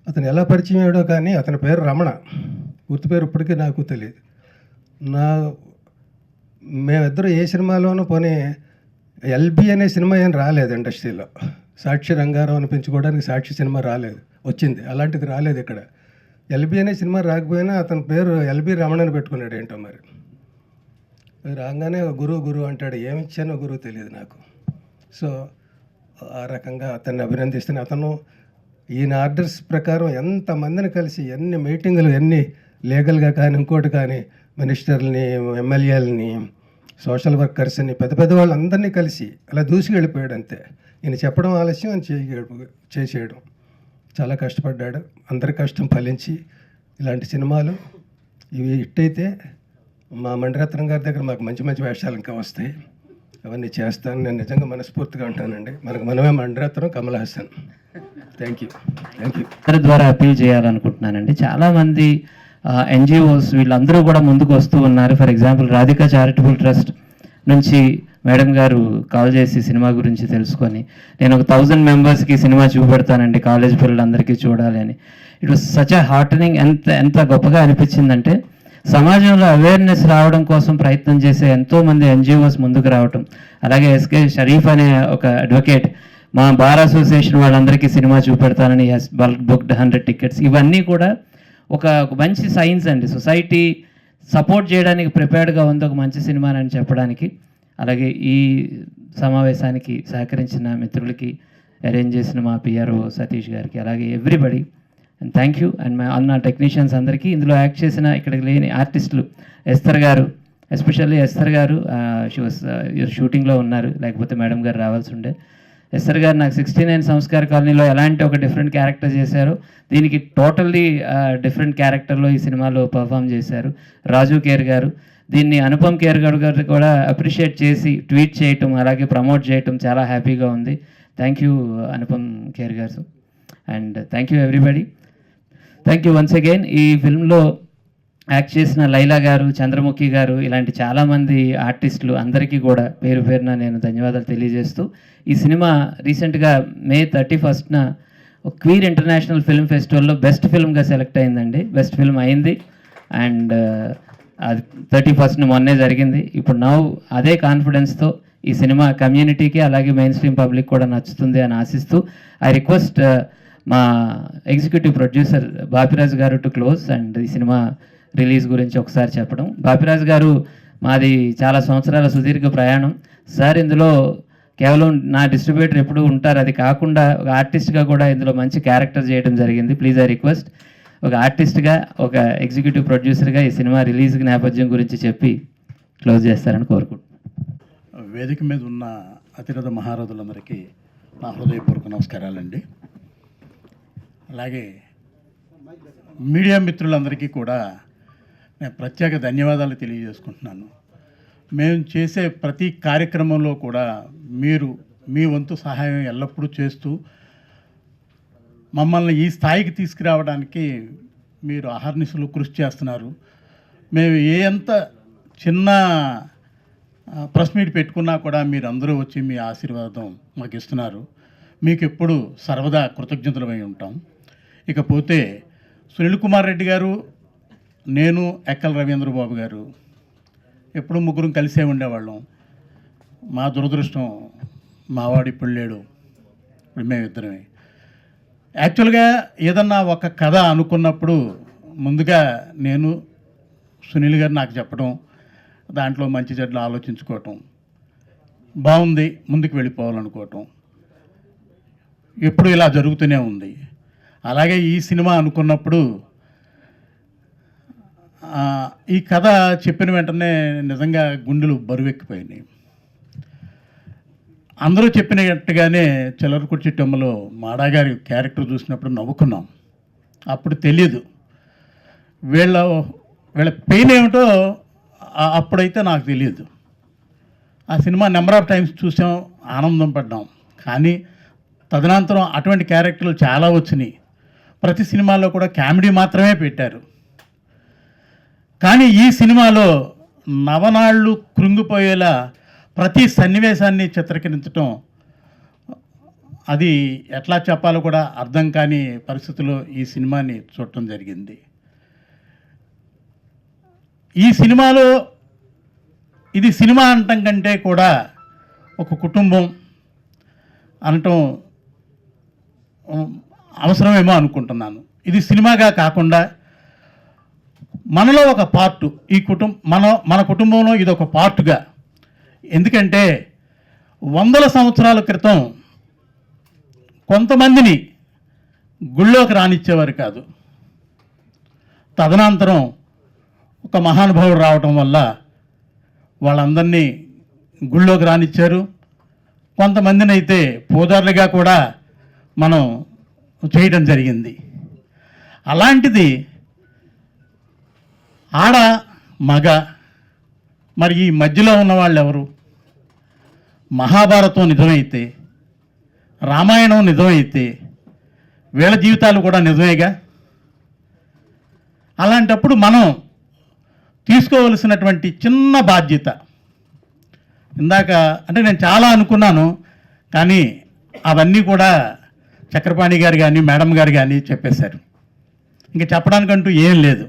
అతను ఎలా పరిచయం అయ్యాడో కానీ అతని పేరు రమణ, పూర్తి పేరు ఇప్పటికీ నాకు తెలియదు. మేమిద్దరూ ఏ సినిమాలోనూ పోనీ ఎల్బి అనే సినిమా ఏం రాలేదు ఇండస్ట్రీలో. సాక్షి రంగారావు అనిపించుకోవడానికి సాక్షి సినిమా రాలేదు, వచ్చింది, అలాంటిది రాలేదు ఇక్కడ. ఎల్బి అనే సినిమా రాకపోయినా అతని పేరు ఎల్బి రమణ అని పెట్టుకున్నాడు ఏంటో మరి. రాగానే గురువు అంటాడు, ఏమిచ్చానో గురువు తెలియదు నాకు. సో ఆ రకంగా అతన్ని అభినందిస్తున్న అతను ఈయన ఆర్డర్స్ ప్రకారం ఎంతమందిని కలిసి ఎన్ని మీటింగులు, ఎన్ని లీగల్గా కానీ ఇంకోటి కానీ మినిస్టర్ని, ఎమ్మెల్యేలని, సోషల్ వర్కర్స్ని, పెద్ద వాళ్ళందరినీ కలిసి అలా దూసుకు వెళ్ళిపోయాడు అంతే. ఈయన చెప్పడం ఆలస్యం అని చేసేయడం. చాలా కష్టపడ్డాడు. అందరి కష్టం ఫలించి ఇలాంటి సినిమాలు ఇవి ఇట్టయితే మా మణిరత్నం గారి దగ్గర మాకు మంచి మంచి వేషాలు ఇంకా వస్తాయి. అవన్నీ చేస్తాను. నేను నిజంగా మనస్ఫూర్తిగా ఉంటానండి. మనమే మణిరత్నం, కమల్ హాసన్. Thank you. ద్వారా అపీల్ చేయాలనుకుంటున్నానండి. చాలామంది ఎన్జిఓస్ వీళ్ళందరూ కూడా ముందుకు వస్తూ ఉన్నారు. For example Radhika charitable trust నుంచి మేడం గారు కాల్ చేసి సినిమా గురించి తెలుసుకొని, నేను ఒక 1000 మెంబర్స్కి సినిమా చూపెడతానండి, కాలేజ్ పిల్లలందరికీ చూడాలి అని. It was such a heartening. ఎంత గొప్పగా అనిపించిందంటే, సమాజంలో అవేర్నెస్ రావడం కోసం ప్రయత్నం చేసే ఎంతోమంది ఎన్జిఓస్ ముందుకు రావటం. అలాగే ఎస్కే షరీఫ్ అనే ఒక అడ్వకేట్ మా బార్ అసోసియేషన్ వాళ్ళందరికీ సినిమా చూపెడతానని బల్క్ బుక్డ్ 100 టికెట్స్. ఇవన్నీ కూడా ఒక మంచి సైన్స్ అండి. సొసైటీ సపోర్ట్ చేయడానికి ప్రిపేర్డ్గా ఉంది ఒక మంచి సినిమాని చెప్పడానికి. అలాగే ఈ సమావేశానికి సహకరించిన మిత్రులకి, అరేంజ్ చేసిన మా పిఆర్ఓ సతీష్ గారికి, అలాగే everybody and thank you. And మా టెక్నీషియన్స్ అందరికీ, ఇందులో యాక్ట్ చేసిన ఇక్కడికి లేని ఆర్టిస్టులు, ఎస్తర్ గారు, ఎస్పెషల్లీ ఎస్తర్ గారు షూటింగ్లో ఉన్నారు, లేకపోతే మేడం గారు రావాల్సి ఉండే. ఎస్ఆర్ గారు నాకు 69 సంస్కార కాలనీలో ఎలాంటి ఒక డిఫరెంట్ క్యారెక్టర్ చేశారో, దీనికి టోటల్లీ డిఫరెంట్ క్యారెక్టర్లో ఈ సినిమాలో పర్ఫామ్ చేశారు. రాజు కేర్ గారు దీన్ని అనుపమ్ కేర్ గారు కూడా అప్రిషియేట్ చేసి ట్వీట్ చేయటం, అలాగే ప్రమోట్ చేయటం చాలా హ్యాపీగా ఉంది. థ్యాంక్ యూ అనుపమ్ కేర్ గారు. And thank you everybody. Thank you once again. ఈ ఫిల్మ్లో యాక్ట్ చేసిన లైలా గారు, చంద్రముఖి గారు, ఇలాంటి చాలామంది ఆర్టిస్టులు అందరికీ కూడా పేరు పేరున నేను ధన్యవాదాలు తెలియజేస్తూ, ఈ సినిమా రీసెంట్గా May 31న క్వీర్ ఇంటర్నేషనల్ ఫిల్మ్ ఫెస్టివల్లో బెస్ట్ ఫిల్మ్గా సెలెక్ట్ అయిందండి. బెస్ట్ ఫిల్మ్ అయింది. అండ్ అది 31న మొన్నే జరిగింది. ఇప్పుడు అదే కాన్ఫిడెన్స్తో ఈ సినిమా కమ్యూనిటీకి అలాగే మెయిన్ స్ట్రీమ్ పబ్లిక్ కూడా నచ్చుతుంది అని ఆశిస్తూ, ఐ రిక్వెస్ట్ మా ఎగ్జిక్యూటివ్ ప్రొడ్యూసర్ బాపిరాజు గారు టు క్లోజ్ అండ్ ఈ సినిమా రిలీజ్ గురించి ఒకసారి చెప్పడం. బాపిరాజు గారు, మాది చాలా సంవత్సరాల సుదీర్ఘ ప్రయాణం సార్. ఇందులో కేవలం నా డిస్ట్రిబ్యూటర్ ఎప్పుడు ఉంటారు, అది కాకుండా ఒక ఆర్టిస్ట్గా కూడా ఇందులో మంచి క్యారెక్టర్ చేయడం జరిగింది. ప్లీజ్ ఐ రిక్వెస్ట్, ఒక ఆర్టిస్ట్గా, ఒక ఎగ్జిక్యూటివ్ ప్రొడ్యూసర్గా ఈ సినిమా రిలీజ్కి నేపథ్యం గురించి చెప్పి క్లోజ్ చేస్తారని కోరుకుంటున్నాను. వేదిక మీద ఉన్న అతిరథ మహారథులందరికీ నా హృదయపూర్వక నమస్కారాలండి. అలాగే మీడియా మిత్రులందరికీ కూడా నేను ప్రత్యేక ధన్యవాదాలు తెలియజేసుకుంటున్నాను. మేము చేసే ప్రతి కార్యక్రమంలో కూడా మీరు మీ వంతు సహాయం ఎల్లప్పుడూ చేస్తూ మమ్మల్ని ఈ స్థాయికి తీసుకురావడానికి మీరు అహర్నిశలు కృషి చేస్తున్నారు. మేము ఎంత చిన్న ప్రెస్ మీట్ పెట్టుకున్నా కూడా మీరు అందరూ వచ్చి మీ ఆశీర్వాదం మాకు ఇస్తున్నారు. మీకు ఎప్పుడు సర్వదా కృతజ్ఞతలమై ఉంటాం. ఇకపోతే సునీల్ కుమార్ రెడ్డి గారు, నేను, ఎక్కల రవీంద్ర బాబు గారు ఎప్పుడు ముగ్గురం కలిసే ఉండేవాళ్ళం. మా దురదృష్టం మావాడు ఇప్పుడు లేడు, ఇప్పుడు మేమిద్దరమే. యాక్చువల్గా ఏదన్నా ఒక కథ అనుకున్నప్పుడు ముందుగా నేను సునీల్ గారు నాకు చెప్పడం, దాంట్లో మంచి చెడ్లు ఆలోచించుకోవటం, బాగుంది, ముందుకు వెళ్ళిపోవాలనుకోవటం ఎప్పుడు ఇలా జరుగుతూనే ఉంది. అలాగే ఈ సినిమా అనుకున్నప్పుడు ఈ కథ చెప్పిన వెంటనే నిజంగా గుండెలు బరువెక్కిపోయినాయి. అందరూ చెప్పినట్టుగానే చిలకకుర్తి టెమ్మలో మాడాగారి క్యారెక్టర్ చూసినప్పుడు నవ్వుకున్నాం. అప్పుడు తెలియదు వీళ్ళ పెయిన్ ఏమిటో అప్పుడైతే నాకు తెలియదు. ఆ సినిమా నెంబర్ ఆఫ్ టైమ్స్ చూసాం, ఆనందం పడ్డాం. కానీ తదనంతరం అటువంటి క్యారెక్టర్లు చాలా వచ్చినాయి. ప్రతి సినిమాలో కూడా కామెడీ మాత్రమే పెట్టారు. కానీ ఈ సినిమాలో నవనాళ్ళు కృంగిపోయేలా ప్రతి సన్నివేశాన్ని చిత్రీకరించడం, అది ఎట్లా చెప్పాలో కూడా అర్థం కాని పరిస్థితిలో ఈ సినిమాని చూడటం జరిగింది. ఈ సినిమాలో ఇది సినిమా అనటం కంటే కూడా ఒక కుటుంబం అనటం అవసరమేమో అనుకుంటున్నాను. ఇది సినిమాగా కాకుండా మనలో ఒక పార్ట్, ఈ మన కుటుంబంలో ఇది ఒక పార్ట్గా. ఎందుకంటే 100 సంవత్సరాల క్రితం కొంతమందిని గుళ్ళోకి రానిచ్చేవారు కాదు. తదనంతరం ఒక మహానుభావుడు రావటం వల్ల వాళ్ళందరినీ గుళ్ళోకి రానిచ్చారు. కొంతమందిని అయితే పూజారులుగా కూడా మనం చేయడం జరిగింది. అలాంటిది ఆడ మగ, మరి ఈ మధ్యలో ఉన్న వాళ్ళు ఎవరు? మహాభారతం నిజమైతే, రామాయణం నిజమైతే వీళ్ళ జీవితాలు కూడా నిజమేగా. అలాంటప్పుడు మనం తీసుకోవలసినటువంటి చిన్న బాధ్యత, ఇందాక అంటే నేను చాలా అనుకున్నాను, కానీ అవన్నీ కూడా చక్రపాణి గారు కానీ మేడం గారు కానీ చెప్పేశారు. ఇంకా చెప్పడానికంటూ ఏం లేదు,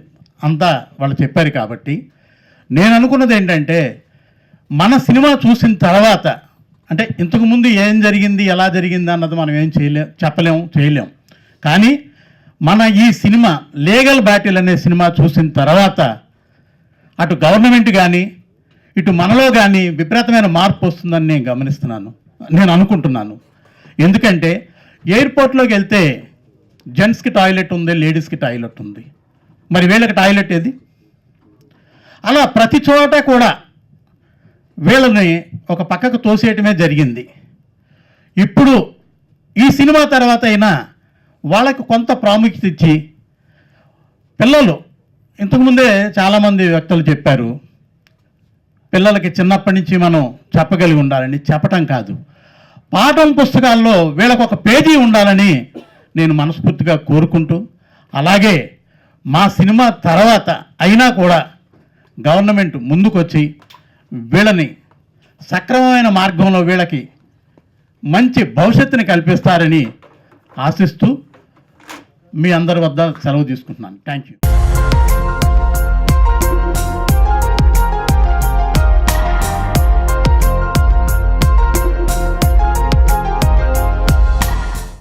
అంతా వాళ్ళు చెప్పారు. కాబట్టి నేను అనుకున్నది ఏంటంటే, మన సినిమా చూసిన తర్వాత, అంటే ఇంతకుముందు ఏం జరిగింది, ఎలా జరిగింది అన్నది మనం ఏం చేయలేం. కానీ మన ఈ సినిమా లీగల్ బ్యాటిల్ అనే సినిమా చూసిన తర్వాత అటు గవర్నమెంట్ కానీ ఇటు మనలో కానీ విపరీతమైన మార్పు వస్తుందని నేను అనుకుంటున్నాను. ఎందుకంటే ఎయిర్పోర్ట్లోకి వెళ్తే జెంట్స్కి టాయిలెట్ ఉంది, లేడీస్కి టాయిలెట్ ఉంది, మరి వీళ్ళకి టాయిలెట్ ఏది? అలా ప్రతి చోట కూడా వీళ్ళని ఒక పక్కకు తోసేయటమే జరిగింది. ఇప్పుడు ఈ సినిమా తర్వాత అయినా వాళ్ళకు కొంత ప్రాముఖ్యత ఇచ్చి, పిల్లలు ఇంతకుముందే చాలామంది వ్యక్తులు చెప్పారు, పిల్లలకి చిన్నప్పటి నుంచి మనం చెప్పగలిగి ఉండాలని. చెప్పటం కాదు, పాఠం పుస్తకాల్లో వీళ్ళకు ఒక పేజీ ఉండాలని నేను మనస్ఫూర్తిగా కోరుకుంటూ, అలాగే మా సినిమా తర్వాత అయినా కూడా గవర్నమెంట్ ముందుకొచ్చి వీళ్ళని సక్రమమైన మార్గంలో వీళ్ళకి మంచి భవిష్యత్తుని కల్పిస్తారని ఆశిస్తూ మీ అందరి వద్ద సెలవు తీసుకుంటున్నాను. Thank you.